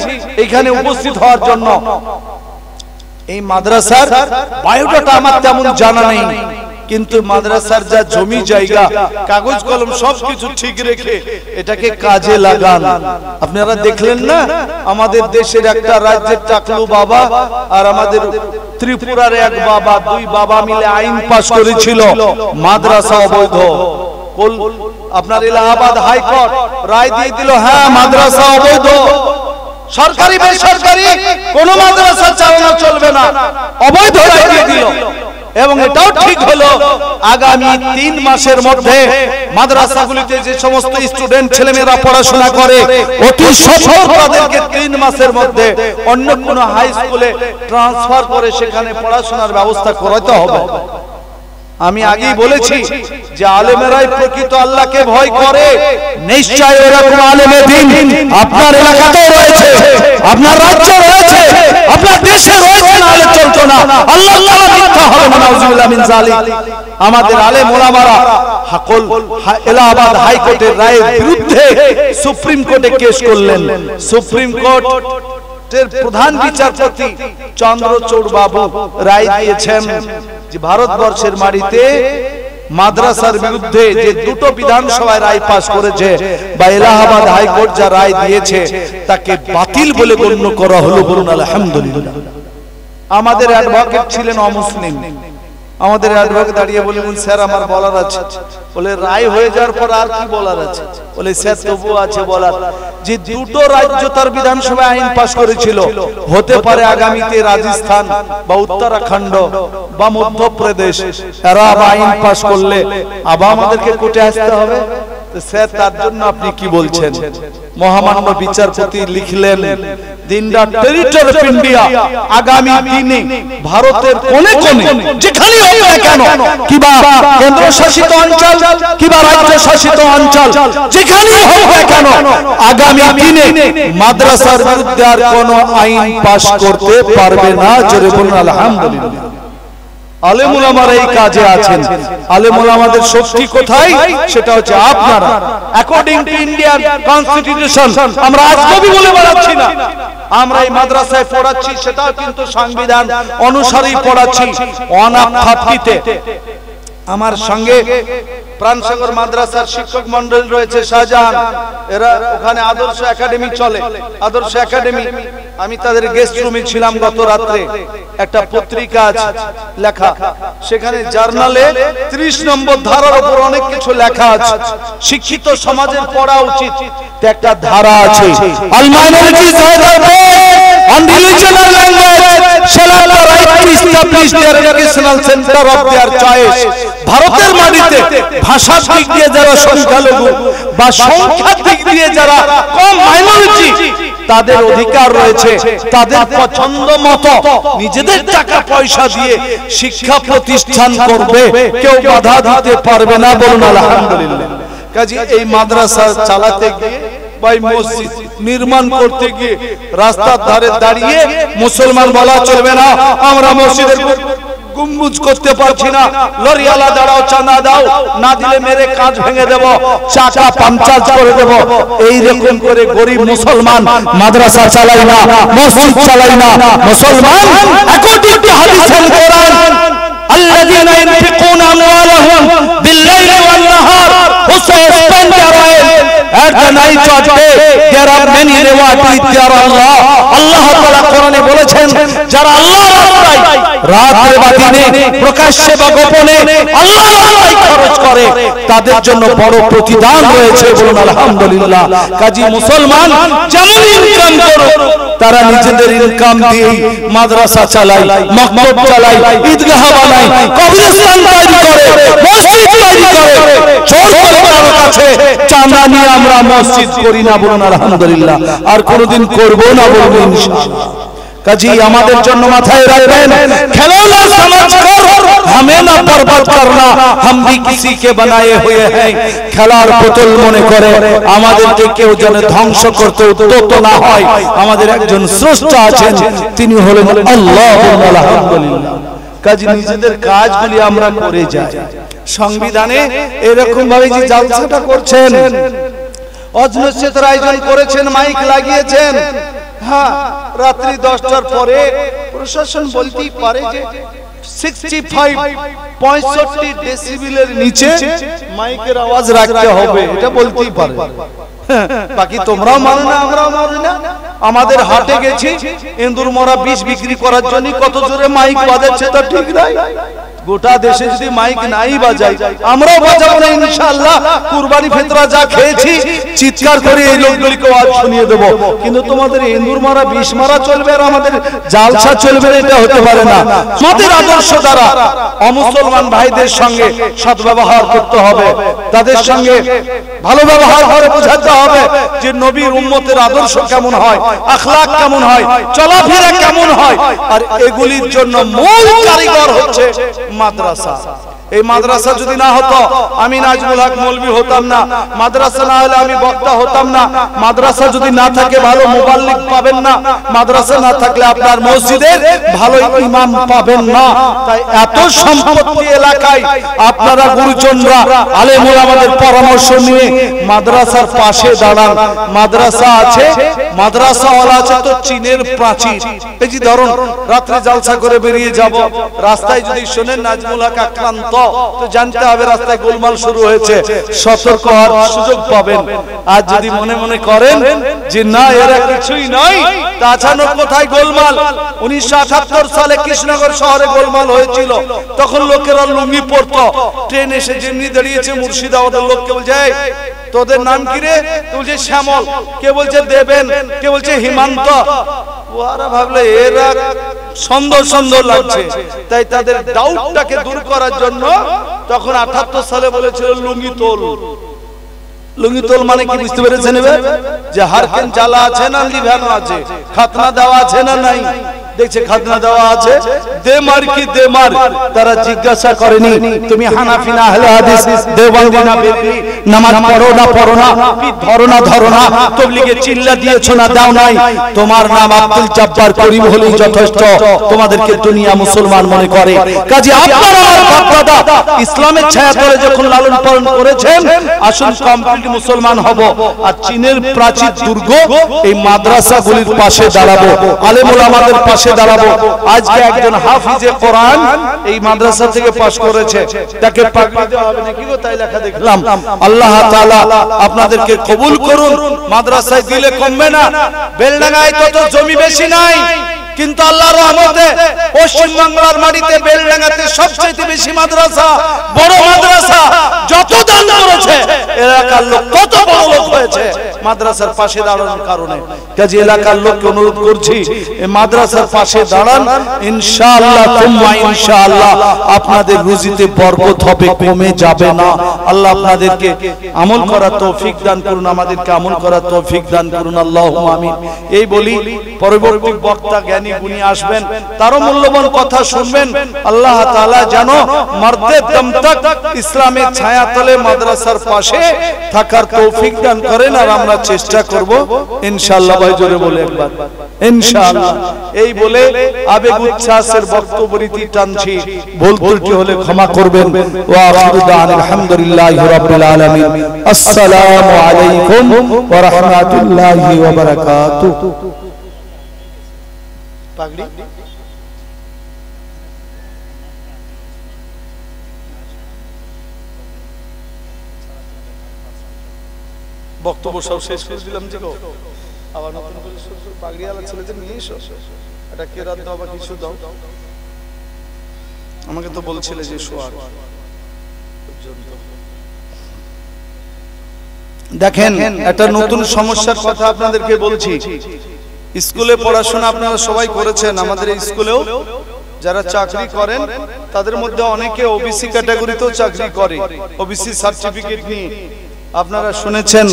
এখানে উপস্থিত হওয়ার জন্য। এই মাদ্রাসার বায়োডাটা আমার তেমন জানা নেই, কিন্তু মাদ্রাসার যা জমি জায়গা, কাগজ কলম সবকিছু ঠিক রেখে এটাকে কাজে লাগান। আপনারা দেখলেন না আমাদের দেশের একটা রাজ্যের টাকলু বাবা আর আমাদের ত্রিপুরার এক বাবা, দুই বাবা মিলে আইন পাস করেছিল মাদ্রাসা অবৈধ। আপনার এলাহাবাদ হাইকোর্ট রায় দিয়ে দিল, হ্যাঁ মাদ্রাসা অবৈধ, সরকারি বেসরকারি কোন মাদ্রাসা চালানো চলবে না, অবৈধ রায় দিয়ে দিল। এবং এটাও ঠিক হলো আগামী 3 মাসের মধ্যে মাদ্রাসাগুলিতে যে সমস্ত স্টুডেন্ট ছেলেমেয়েরা পড়াশোনা করে, অতি সত্বর তাদেরকে 3 মাসের মধ্যে অন্য কোনো হাই স্কুলে ট্রান্সফার করে সেখানে পড়াশোনার ব্যবস্থা করাতে হবে। আমি আগেই বলেছি যে আলেমেরাই প্রকৃত আল্লাহকে ভয় করে। নিশ্চয় এরকম আলেমে দ্বীন আপনার এলাকাতেও রয়েছে, আপনার রাজ্যে রয়েছে, আপনার দেশে রয়েছে, নাহলে চলতো না। আল্লাহ তাআলা মিথ্যা হবে না, নাউযুবিল্লাহ মিন যালিক। আমাদের আলেম ওলামারা এলাহাবাদ হাইকোর্টের রায়ের বিরুদ্ধে সুপ্রিম কোর্টে কেস করলেন। সুপ্রিম কোর্ট প্রধান বিচারপতি চন্দ্রচূড় বাবু রায় দিয়েছেন যে ভারতবর্ষের মাটিতে মাদ্রাসার বিরুদ্ধে যে দুটো বিধানসভায় রায় পাস করেছে বা এলাহাবাদ হাইকোর্ট যা রায় দিয়েছে তাকে বাতিল বলে গণ্য করা হলো। বলুন আলহামদুলিল্লাহ। আমাদের অ্যাডভোকেট ছিলেন অমুসলিম, আমাদের অ্যাডভোকেট দাঁড়িয়ে বললেন, স্যার আমার বলার আছে। বলে রায় হয়ে যাওয়ার পর আর কি বলার আছে? বলে স্যার তবু আছে বলার, যে দুটো রাজ্য তার বিধানসভায় আইন পাশ করেছিল, হতে পারে আগামীতে রাজস্থান বা উত্তরাখণ্ড বা মধ্যপ্রদেশ, এরা আইন পাশ করলে আবার আমাদেরকে কোর্টে আসতে হবে। স্যার তার জন্য আপনি কি বলছেন? মহামান্য বিচারপতি লিখলেন, দিন দা টেরিটরি অফ ইন্ডিয়া, আগামী দিনে ভারতের কোনে কোনে যেখানে হোক না কেন, কিবা কেন্দ্রশাসিত অঞ্চল কিবা রাজ্য শাসিত অঞ্চল যেখানেই হোক না কেন, আগামী দিনে মাদ্রাসার বিরুদ্ধে আর কোনো আইন পাশ করতে পারবে না। জোরে বলুন আলহামদুলিল্লাহ। আলেম উলামারা এই কাজে আছেন। আলেম উলামাদের শক্তি কোথায়? সেটা হচ্ছে আপনারা। অ্যাকর্ডিং টু ইন্ডিয়ান কনস্টিটিউশন, আমরা আজনবী বলে বেড়াচ্ছি না, আমরা এই মাদ্রাসায় পড়াচ্ছি, সেটাও কিন্তু সংবিধান অনুসারেই পড়াচ্ছি। অনাফাফিতে আমার সঙ্গে প্রাণসাগর মাদ্রাসার শিক্ষক মন্ডল রয়েছে, শাহজাহান, এরা ওখানে আদর্শ একাডেমি চলে, আদর্শ একাডেমি। আমি তাদের গেস্ট রুমে ছিলাম গত রাত্রে। একটা পত্রিকা আছে লেখা, সেখানে জার্নালে 30 নম্বর ধারার উপর অনেক কিছু লেখা আছে। শিক্ষিত সমাজের পড়া উচিত। একটা ধারা আছে, all minorities have the right on religious language shall have the right to establish their educational center of their choice। ভারতের মাটিতে ভাষার দিক দিয়ে যারা সংখ্যালঘু বা সংখ্যার দিক দিয়ে যারা কম মাইনরিটি, তাদের অধিকার রয়েছে তাদের পছন্দ মতো নিজেদের টাকা পয়সা দিয়ে শিক্ষা প্রতিষ্ঠান করবে, কেউ বাধা দিতে পারবে না। বলুন আলহামদুলিল্লাহ। কাজে এই মাদ্রাসা চালাতে গিয়ে বা মসজিদ নির্মাণ করতে গিয়ে রাস্তার ধারে দাঁড়িয়ে মুসলমান বলা চলবে না আমরা মসজিদের গুম্বুজ করতে পারছি না, লরিয়ালা দাঁড়াও চাঁদা দাও, না দিলে মেরে কাঁচ ভেঙে দেব, চাকা পাংচার করে দেব। এই রকম করে গরিব মুসলমান মাদ্রাসা চালাই না, মসজিদ চালাই না। মুসলমান অ্যাকর্ডিং টু হাদিস এন্ড কোরআন, আল্লাযীনা ইনফিকুনা আমওয়ালাহুম বিল-লাইলি ওয়ান-নাহার who spend their oil at the night of day, there are many rewards with their Allah। আল্লাহ তাআলা কোরআনে বলেছেন, যারা আল্লাহর রাস্তায় রাতে বা দিনে প্রকাশ্যে বা গোপনে আল্লাহর রাস্তায় খরচ করে, তাদের জন্য বড় প্রতিদান রয়েছে। বলুন আলহামদুলিল্লাহ। কাজী মুসলমান যেমন ইনকাম করুক, তারা নিজেদের ইনকাম দিয়ে মাদ্রাসা চালায়, মক্তব চালায়, ঈদগাহ বানায়, কবরস্থান তৈরি করে, মসজিদ তৈরি করে। জোর করে কারো কাছে চাঁদা নিয়ে আমরা মসজিদ করি না। বলুন আলহামদুলিল্লাহ। আর কোনোদিন করব না, বলবো ইনশাআল্লাহ। কাজী আমাদের জন্য মাথায় রাখবেন, খেলোনা সমাজ কর हमें ना बर्बाद करना, हम भी किसी के बनाए हुए हैं। খেলার পুতুল মনে করে আমাদেরকে কেউ যেন ধ্বংস করতে উদ্যত না হয়। আমাদের একজন স্রষ্টা আছেন, তিনি হলেন আল্লাহ। আলহামদুলিল্লাহ। কাজী নিজেদের কাজগুলি আমরা করে যাই। সংবিধানে এরকম ভাবে যে জালসাটা করছেন, অজনসের আয়োজন করেছেন, মাইক লাগিয়েছেন, হ্যাঁ, রাত্রি 10টার পরে প্রশাসন বলতেই পারে যে 65 ডেসিবেলের নিচে মাইকের আওয়াজ রাখতে হবে, এটা বলতেই পারে। বাকি তোমরাও মানো না, আমরাও মানি না। আমাদের হাটে গেছি, ইন্দুর মরা বিষ বিক্রি করার জন্য কত জোরে মাইক বাজাচ্ছে, তা ঠিক নাই। গোটা দেশে যদি মাইক নাই বাজাই, আমরাও বাজাবো না ইনশাআল্লাহ। কুরবানি ফিতরা যা খেয়েছি চিৎকার করে এই লোকগুলিকে আওয়াজ শুনিয়ে দেব। কিন্তু তোমাদের ইন্দুর মারা বিষ মারা চলবে আর আমাদের জালসা চলবে, এটা হতে পারে না। আমাদের আদর্শ দ্বারা অমুসলমান ভাইদের সঙ্গে সদ্ব্যবহার করতে হবে, তাদের সঙ্গে ভালো ব্যবহার করে বোঝাতে হবে যে নবীর উম্মতের আদর্শ কেমন হয়, আখলাক কেমন হয়, চলাফেরা কেমন হয়। আর এগুলির জন্য মূল কারিগর হচ্ছে মাদ্রাসা। এই মাদ্রাসা যদি না হতো আমি নাজমুল হক মৌলভী হতাম না, মাদ্রাসা না হলে আমি বক্তা হতাম না, মাদ্রাসা যদি না থাকে ভালো মুবাল্লিগ পাবেন না, মাদ্রাসা না থাকলে আপনার মসজিদের ভালো ইমাম পাবেন না। তাই এত সম্পত্তি এলাকায় আপনারা গুরুজনরা আলেম ওলামাদের পরামর্শ নিয়ে মাদ্রাসার পাশে দাঁড়ান। মাদ্রাসা আছে, মাদ্রাসাওয়ালা আছে তো চীনের প্রাচীর। এই যে ধরুন রাত্রে জালসা করে বেরিয়ে যাব, রাস্তায় যদি শোনেন নাজমুল হক আক্রান্ত, তো জানতে হবে রাস্তায় গোলমাল শুরু হয়েছে, সতর্ক হওয়ার সুযোগ পাবেন। আর যদি মনে মনে করেন যে না এরা কিছুই নয়, তা আচানক কোথায় গোলমাল? 1978 সালে কৃষ্ণনগর শহরে গোলমাল হয়েছিল, তখন লোকেরা লুঙ্গি পরতো। ট্রেন এসে যেমনি দাঁড়িয়েছে মুর্শিদাবাদের লোককে বলছে তোদের নাম কি রে? বলছে শ্যামল, কে বলছে দেবেন, কে বলছে হিমান্ত। ওরা ভাবলে এরা সুন্দর সুন্দর লাগছে, তাই তাদের ডাউটটাকে দূর করার জন্য তখন 78 সালে বলেছিল লুঙ্গি তোল। লুঙ্গি তোল মানে কি বুঝতে পেরেছেন এবার? যে হারকেন জ্বালা আছে না লিভানো আছে, খাতনা দেওয়া আছে না নাই। দেখছে খাতনা দেওয়া আছে, দে মার কি দে মার। তারা জিজ্ঞাসা করেনি তুমি হানাফি না আহলে হাদিস, দেওবন্দি না বেদী, নামাজ পড়ো না কি ধরো না, তাবলীগে চিল্লা দিয়েছো না দাও নাই, তোমার নাম আব্দুল জব্বার করিম হলেই যথেষ্ট, তোমাদেরকে দুনিয়া মুসলমান মনে করে। কাজী আপনারা আমার বাপ-দাদা ইসলামের ছায়াতলে যখন লালন পালন করেছেন, আসুন কমপ্লিট মুসলমান হব। আর চীনের প্রাচীর দুর্গ এই মাদ্রাসাগুলির পাশে দাঁড়াবো, আলেম ওলামাদের পাশে দাঁড়াবো। আজকে একজন হাফিজে কোরআন এই মাদ্রাসা থেকে পাশ করেছে, তাকে পাগড়ি দেওয়া হবে নাকি গো? তাই লেখা দেখলাম। আল্লাহ তাআলা আপনাদেরকে কবুল করুন। মাদ্রাসায় দিলে কমবে না, বেলডাঙ্গায় তত জমি বেশি নাই, কিন্তু আল্লাহর রহমতে পশ্চিম বাংলার মাটিতে বেলডাঙ্গাতে সবচেয়ে বেশি মাদ্রাসা, বড় মাদ্রাসা। যত দান করেছে এলাকার লোক তত বড় লোক হয়েছে মাদ্রাসার পাশে দাঁড়ানোর কারণে। কাজে এলাকার লোককে অনুরোধ করছি এই মাদ্রাসার পাশে দাঁড়ান, ইনশাআল্লাহ তুম্মা ইনশাআল্লাহ আপনাদের রুজিতে বরকত হবে, কমে যাবে না। আল্লাহ আপনাদেরকে আমল করার তৌফিক দান করুন, আমাদেরকে আমল করার তৌফিক দান করুন, আল্লাহুম্মা আমিন। এই বলি পরবর্তী বক্তা জ্ঞানী গুণী আসবেন, তারও মূল্যবান কথা শুনবেন। আল্লাহ তাআলা যেন মরতে দম তক ইসলামের ছায়াতলে মাদ্রাসার পাশে থাকার তৌফিক দান করেন। আর আমরা চেষ্টা করব ইনশাআল্লাহ। ভাই জোরে বলে একবার ইনশাআল্লাহ। এই বলে আবেগ উচ্ছ্বাসের বক্তব্য রীতি টানছি, ভুল ত্রুটি হলে ক্ষমা করবেন। ওয়া আখিরু দাওয়ানা আলহামদুলিল্লাহি রাব্বিল আলামিন। আসসালামু আলাইকুম ওয়া রাহমাতুল্লাহি ওয়া বারাকাতুহু। পাগড়ি বক্তব্য সব শেষ করে দিলাম যে আবার নতুন করে পাগড়িওয়ালা ছেলেদের নিয়ে এসো, এটা কেরাত দাও বা কিছু দাও। আমাকে তো বলছিলে যে শোয়া দেখেন একটা নতুন সমস্যার কথা আপনাদেরকে বলছি। স্কুলে পড়াশোনা আপনারা সবাই করেছেন, আমাদের এই স্কুলেও যারা চাকরি করেন তাদের মধ্যে অনেকে ওবিসি ক্যাটাগরিতেও চাকরি করে, ওবিসি সার্টিফিকেট নিয়ে। আপনারা শুনেছেন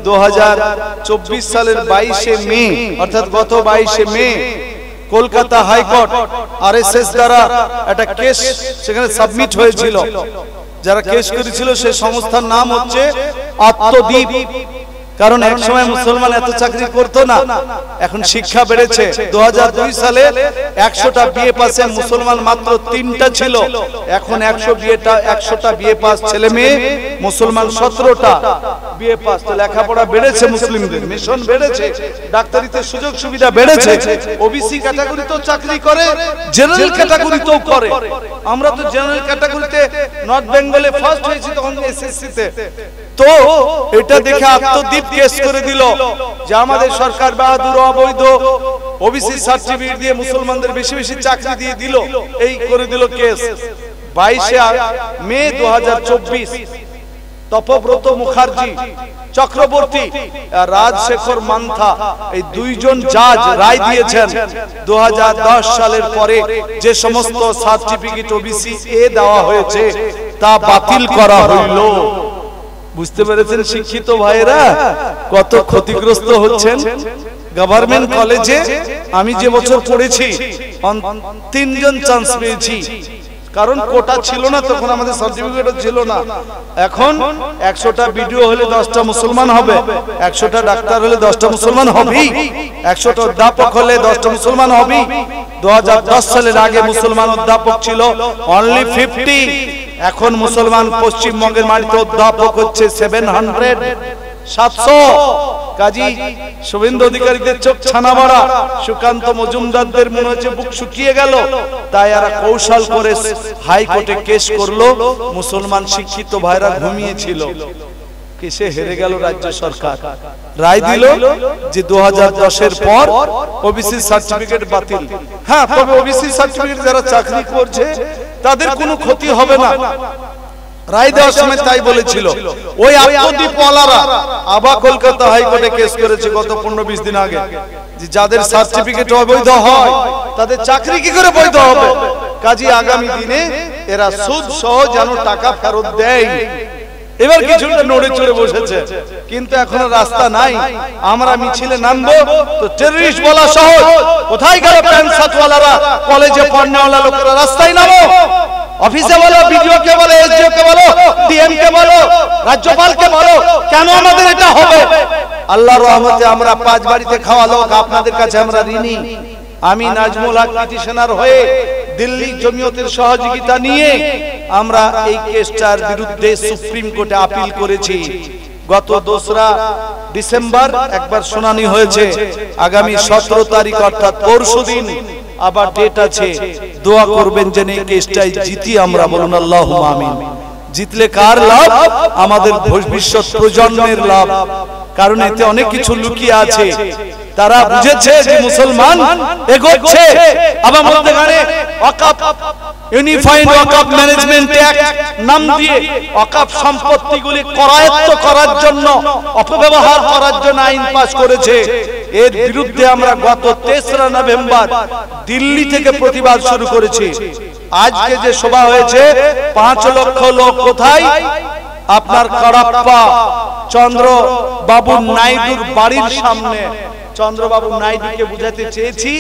2024 সালের 22শে মে, অর্থাৎ গত 22শে মে কলকাতা হাইকোর্ট আরএসএস দ্বারা একটা কেস সেখানে সাবমিট হয়েছিল। যারা কেস করেছিল সেই সংস্থার নাম হচ্ছে আত্মদ্বীপ। কারণ এক সময় মুসলমান এত চাকরি করতো না, এখন শিক্ষা বেড়েছে। 2002 সালে 100টা বিএ পাসে মুসলমান মাত্র 3টা ছিল, এখন 100টা বিএ পাস ছেলে মেয়ে মুসলমান 17টা বিএ পাস। তো লেখাপড়া বেড়েছে, মুসলিমদের মিশন বেড়েছে, ডাক্তারিতে সুযোগ সুবিধা বেড়েছে। ওবিসি ক্যাটাগরিতেও চাকরি করে, জেনারেল ক্যাটাগরিতেও করে। আমরা তো জেনারেল ক্যাটাগরিতে নর্থ বেঙ্গলে ফার্স্ট হয়েছি তখন এসএসসি তে। তো এটা দেখে আত্মদ্বীপ কেস করে দিল যে আমাদের সরকার বাহাদুর অবৈধ ওবিসি সার্টিফিকেট দিয়ে মুসলমানদের বেশি বেশি চাকরি দিয়ে দিল, এই করে দিল কেস। 22শে মে 2024 তপব্রত মুখার্জি চক্রবর্তী আর রাজশেখর মান্থা এই দুইজন জাজ রায় দিয়েছেন 2010 সালের পরে যে সমস্ত সার্টিফিকেট ওবিসি এ দেওয়া হয়েছে তা বাতিল করা হইল। বুঝতে পেরেছেন শিক্ষিত ভাইরা কত ক্ষতিগ্রস্ত হচ্ছেন? গভর্নমেন্ট কলেজে আমি যে বছর পড়েছি 3জন চান্স পেয়েছি, কারণ কোটা ছিল না তখন, আমাদের সার্টিফিকেটও ছিল না। এখন 100টা বিডিও হলে 10টা মুসলমান হবে, 100টা ডাক্তার হলে 10টা মুসলমান হবেই, 100টা অধ্যাপক হলে 10টা মুসলমান হবেই। 2010 সালের আগে মুসলমান অধ্যাপক ছিল অনলি 50, এখন মুসলমান পশ্চিমবঙ্গের মাটিতে অধ্যাপক হচ্ছে 700। কাজী শুভেন্দু অধিকারীদের চোখ ছানা বড়া, সুকান্ত মজুমদারদের মনে হচ্ছে বুক শুকিয়ে গেল, তাই এরা কৌশল করে হাইকোর্টে কেস করলো। মুসলমান শিক্ষিত ভাইরা ঘুমিয়েছিল, কেসে হেরে গেল রাজ্য সরকার। রায় দিল যে 2010-এর পর ওবিসি সার্টিফিকেট বাতিল। হ্যাঁ, তবে ওবিসি সার্টিফিকেট যারা চাকরি করছে তাদের কোনো ক্ষতি হবে না। রায় দেওয়ার সময় তাই বলেছিল। ওই আত্মদ্বীপওয়ালারা আবার কলকাতা হাইকোর্টে কেস করেছে গত 15-20 দিন আগে, যে যাদের সার্টিফিকেট অবৈধ হয় তাদের চাকরি কি করে বৈধ হবে। কাজী আগামী দিনে এরা সুদ সহ যেন টাকা ফেরত দেয়। এবার কিছুটা নড়ে চড়ে বসেছে, কিন্তু এখনো রাস্তা নাই। আমরা মিছিলে নামবো তো টেররিস্ট বলা সহজ, কোথায় গেল প্যান্ট শার্টওয়ালারা, কলেজে পড়নেওয়ালা লোকেরা রাস্তায় নামো। অফিসে বলো, বিডিও কে বলো, এসডিও কে বলো, ডিএম কে বলো, রাজ্যপালকে বলো, কেন আমাদের এটা হবে? আল্লাহর রহমতে আমরা 5 বাড়িতে খাওয়া লোক, আপনাদের কাছে আমরা ঋণী। আমি নাজমুল হক পিটিশনার হয়ে দিল্লি জমিয়তের সহযোগিতা নিয়ে আমরা এই কেসটার বিরুদ্ধে সুপ্রিম কোর্টে আপিল করেছি। গত 2রা ডিসেম্বর একবার শুনানি হয়েছে, আগামী 17 তারিখ অর্থাৎ পরশুদিন আবার ডেট আছে। দোয়া করবেন যেন এই কেসটাই জিতি আমরা, বলুন আল্লাহুম্মা আমিন। জিতলে কার লাভ? আমাদের ভবিষ্যৎ প্রজন্মের লাভ, কারণ এতে অনেক কিছু লুকিয়ে আছে। তারা বুঝেছে যে মুসলমান এগোচ্ছে, আবার মধ্যখানে ওয়াকফ ইউনিফাইড ওয়াকফ ম্যানেজমেন্ট অ্যাক্ট নাম দিয়ে ওয়াকফ সম্পত্তিগুলি করায়ত্ত করার জন্য, অপব্যবহার করার জন্য আইন পাস করেছে। এর বিরুদ্ধে আমরা গত 3রা নভেম্বর দিল্লি থেকে প্রতিবাদ শুরু করেছি। আজকে যে সভা হয়েছে 5 লক্ষ লোক কোথায়? আপনার কারাপ্পা চন্দ্রবাবু নাইডুর বাড়ির সামনে। চন্দ্রবাবু নাইডুকে বুঝাতে চেয়েছি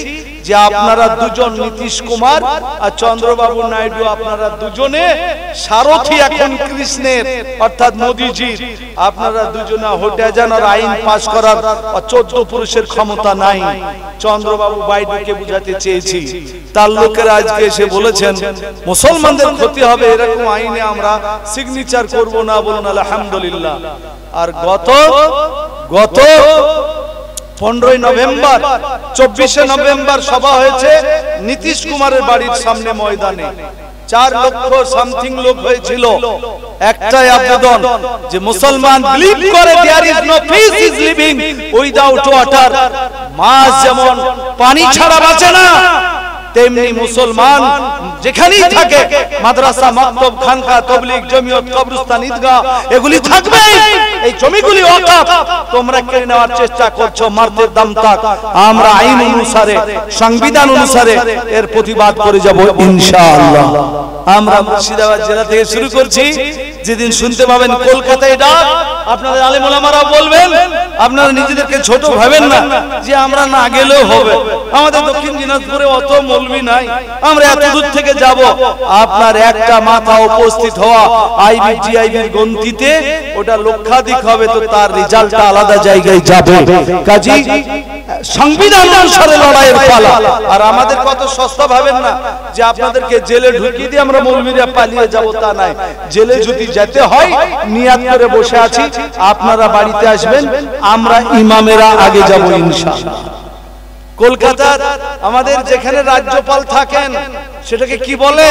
যে আপনারা দুজন, নীতিশ কুমার আর চন্দ্রবাবু নাইডু, আপনারা দুজনে সারথি এখন কৃষ্ণের অর্থাৎ মোদিজির। আপনারা দুজনে হটে যান, আর আইন পাস করার 14 পুরুষের ক্ষমতা নাই। চন্দ্রবাবু নাইডুকে বুঝাতে চেয়েছি। তার লোকেরা আজকে এসে বলেছেন মুসলমানদের ক্ষতি হবে, এরকম আইনে আমরা সিগনেচার করব না, বলুন আলহামদুলিল্লাহ। আর গত 15 নভেম্বর 24 নভেম্বর সভা হয়েছে নীতিশ কুমারের বাড়ির সামনে ময়দানে। 4 লক্ষ সামথিং লোক হয়েছিল। একটাই আবেদন যে মুসলমান বিলিভ করে there is no peace is living without water. মাছ যেমন পানি ছাড়া বাঁচে না, তেমনি মুসলমান যেখানেই থাকে, মাদ্রাসা, মাকতব, খানকা, তাবলীগ, জমিয়ত, কবরস্থান, ঈদগাহ এগুলি থাকবে। এই জমিগুলি ওয়াকফ, তোমরা কেড়ে নেওয়ার চেষ্টা করছো, মারতে দাম তাক। আমরা আইন অনুসারে, সংবিধান অনুসারে এর প্রতিবাদ করে যাব ইনশাআল্লাহ। আমরা মুর্শিদাবাদ জেলা থেকে শুরু করছি। যেদিন শুনতে পাবেন কলকাতায় ডাক, আপনাদের আলেম ওলামারা বলবেন, আপনারা নিজেদেরকে ছোট ভাবেন না যে আমরা না গেলেও হবে। আমাদের দক্ষিণ দিনাজপুরে অত মৌলবি নাই, আমরা এত দূর থেকে যাব। আপনার একটা মাথা উপস্থিত হওয়া আইবিজিআইবির গন্তিতে ওটা লক্ষাধিক হবে, তো তার রেজাল্টটা আলাদা জায়গায় যাবে। কাজী সংবিধান অনুসারে লড়াইয়ের পালা। আর আমাদের কত সস্তা ভাবেন না যে আপনাদেরকে জেলে ঢুকিয়ে দিয়ে আমরা মৌলবীরা পালিয়ে যাব, তা নাই। জেলে যদি যেতে হয় নিয়াত করে বসে আছি, আপনারা বাড়িতে আসবেন, আমরা ইমামেরা আগে যাব ইনশাআল্লাহ। কলকাতার আমাদের যেখানে রাজ্যপাল থাকেন সেটাকে কি বলে?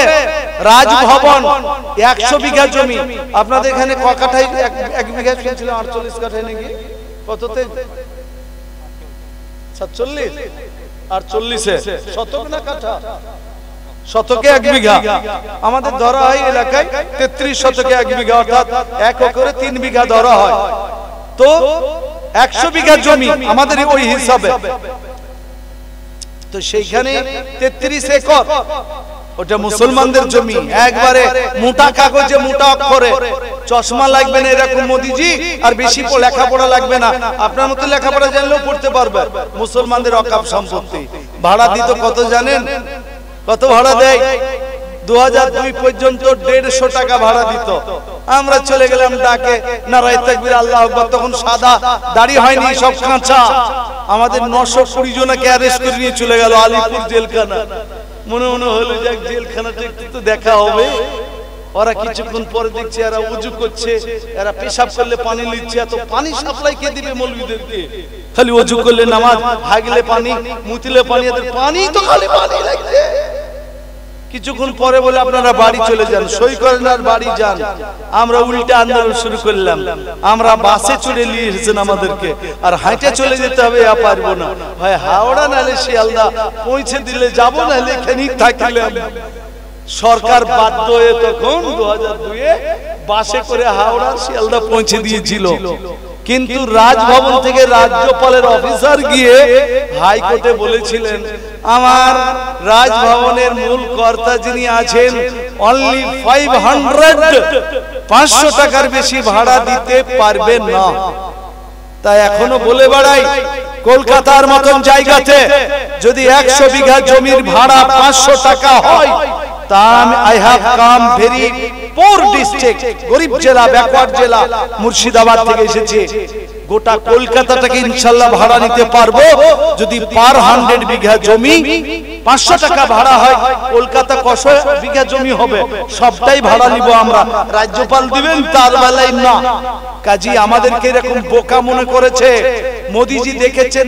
রাজভবন। 100 বিঘা জমি। আপনাদের এখানে ক কাঠায়? 1 বিঘা ছিল 48 কাঠায় নাকি? কততে? 47 আর 40-এ শতক না কাঠা? শতকে 1 বিঘা। আমাদের ধরা হয় এলাকায় 33 শতকে 1 বিঘা, অর্থাৎ 1 একরে 3 বিঘা ধরা হয়। তো 100 বিঘা জমি আমাদের ওই হিসাবে। তো সেইখানে 33 একর ওটা মুসলমানদের জমি। একবারে মোটা কাগজে, মোটা অক্ষরে, চশমা লাগবে না এরকম মোদিজি, আর বেশি লেখাপড়া লাগবে না। আপনার মতো লেখাপড়া জানলেও পড়তে পারবে। মুসলমানদের ওয়াকফ সম্পত্তি। ভাড়া দিত কত জানেন? কত ভাড়া দেয়? 2002 পর্যন্ত 150 টাকা ভাড়া দিত। আমরা চলে গেলাম ডাকে, নারায়ে তাকবীর, আল্লাহু আকবার। তখন সাদা দাড়ি হয়নি, সব কাঁচা। আমাদের 920 জনকে অ্যারেস্ট করে নিয়ে চলে গেল আলিপুর জেলখানা। মনে হলো যে জেলখানাটা একটু তো দেখা হবে। ওরা কিছুক্ষণ পরে দেখছে এরা উজু করছে, এরা পেশাব করলে পানি নিচ্ছে। এত পানি সাপ্লাই কে দিবে মৌলবীদেরকে? খালি উজু করলে নামাজ, হাগলে পানি, মুতিলে পানি, এদের পানি তো খালি পানি লাগছে। কিছুক্ষণ পরে বলে আপনারা বাড়ি চলে যান, সই করেন আর বাড়ি যান। আমরা উল্টা আন্দোলন শুরু করলাম, আমরা বাসে চড়ে নিয়ে এসেছেন আমাদেরকে, আর হাঁটে চলে যেতে হবে, পারবো না, হয় হাওড়া নাহলে শিয়ালদা পৌঁছে দিলে যাবো, নাহলে এখানেই থাকলাম। সরকার বাধ্য হয়ে তখন 2002-এ বাসে করে হাওড়া শিয়ালদা পৌঁছে দিয়েছিল। কিন্তু রাজভবন থেকে রাজ্যপালের অফিসার গিয়ে হাইকোর্টে বলেছিলেন, আমার রাজভবনের মূল কর্তা যিনি আছেন অনলি 500 টাকার বেশি ভাড়া দিতে পারবেন না। তাই এখনো বলে বেড়াই, কলকাতার মতন জায়গাতে যদি 100 বিঘা জমির ভাড়া 500 টাকা হয়, তা I have come very poor district, গরিব জেলা, ব্যাকওয়ার্ড জেলা, মুর্শিদাবাদ থেকে এসেছে। গোটা কলকাতাটাকে ইনশাআল্লাহ ভাড়া নিতে পারবো যদি পার 100 বিঘা জমি 500 টাকা ভাড়া হয়। কলকাতা কত বিঘা জমি হবে? সবটাই ভাড়া নিব আমরা। রাজ্যপাল দিবেন তার বেলায় না। কাজী আমাদেরকে এরকম বোকা মনে করেছে। মোদিজি দেখেছেন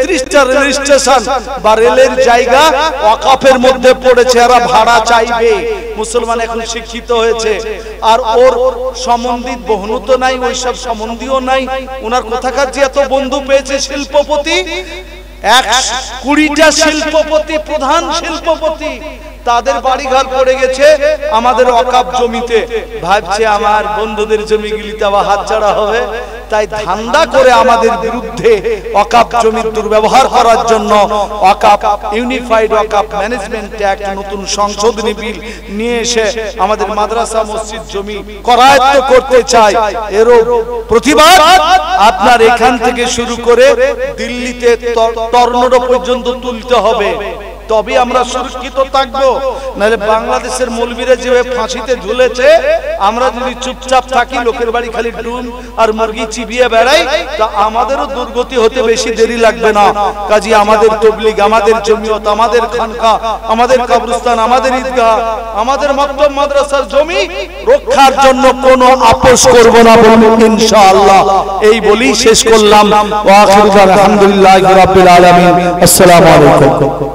33টা রেল স্টেশন বা রেলের জায়গা ওয়াকফের মধ্যে পড়েছে, এরা ভাড়া চাইবে। মুসলমান এখন শিক্ষিত হয়েছে, আর ওর সম্বন্ধিত বহনু তো নাই, ওইসব সম্বন্ধীও নাই। ওনার কোথাকার যে এত বন্ধু পেয়েছে শিল্পপতি, 20টা শিল্পপতি, প্রধান শিল্পপতি, তাদের বাড়িঘর পড়ে গেছে আমাদের ওয়াকফ জমিতে। ভাবছে আমার বন্ধুদের জমিগুলিতে আবার হাতছাড়া হবে, তাই ধান্দা করে আমাদের বিরুদ্ধে ওয়াকফ জমির দুর্ব্যবহার করার জন্য ওয়াকফ ইউনিফাইড ওয়াকফ ম্যানেজমেন্ট অ্যাক্ট নতুন সংশোধনী বিল নিয়ে এসে আমাদের মাদ্রাসা মসজিদ জমি করায়ত্ত করতে চায়। এরও প্রতিবাদ আপনার এখান থেকে শুরু করে দিল্লিতে টর্নেডো পর্যন্ত তুলতে হবে, তবে আমরা সুরক্ষিত থাকবো। নাহলে বাংলাদেশের মৌলবীরা যেভাবে ফাঁসিতে ঝুলেছে, আমরা যদি চুপচাপ থাকি, লোকের বাড়ি খালি ডুম আর মুরগি চিবিয়ে বেড়াই, তা আমাদেরও দুর্গতি হতে বেশি দেরি লাগবে না। কাজী আমাদের তবলিগ, আমাদের জমিয়ত, আমাদের খানকা, আমাদের কবরস্থান, আমাদের ঈদগাহ, আমাদের মক্তব মাদ্রাসার জমি রক্ষার জন্য কোনো আপোষ করব না বলুন ইনশাআল্লাহ। এই বলি শেষ করলাম। ওয়া আখিরু আলহামদুলিল্লাহি রাব্বিল আলামিন। আসসালামু আলাইকুম।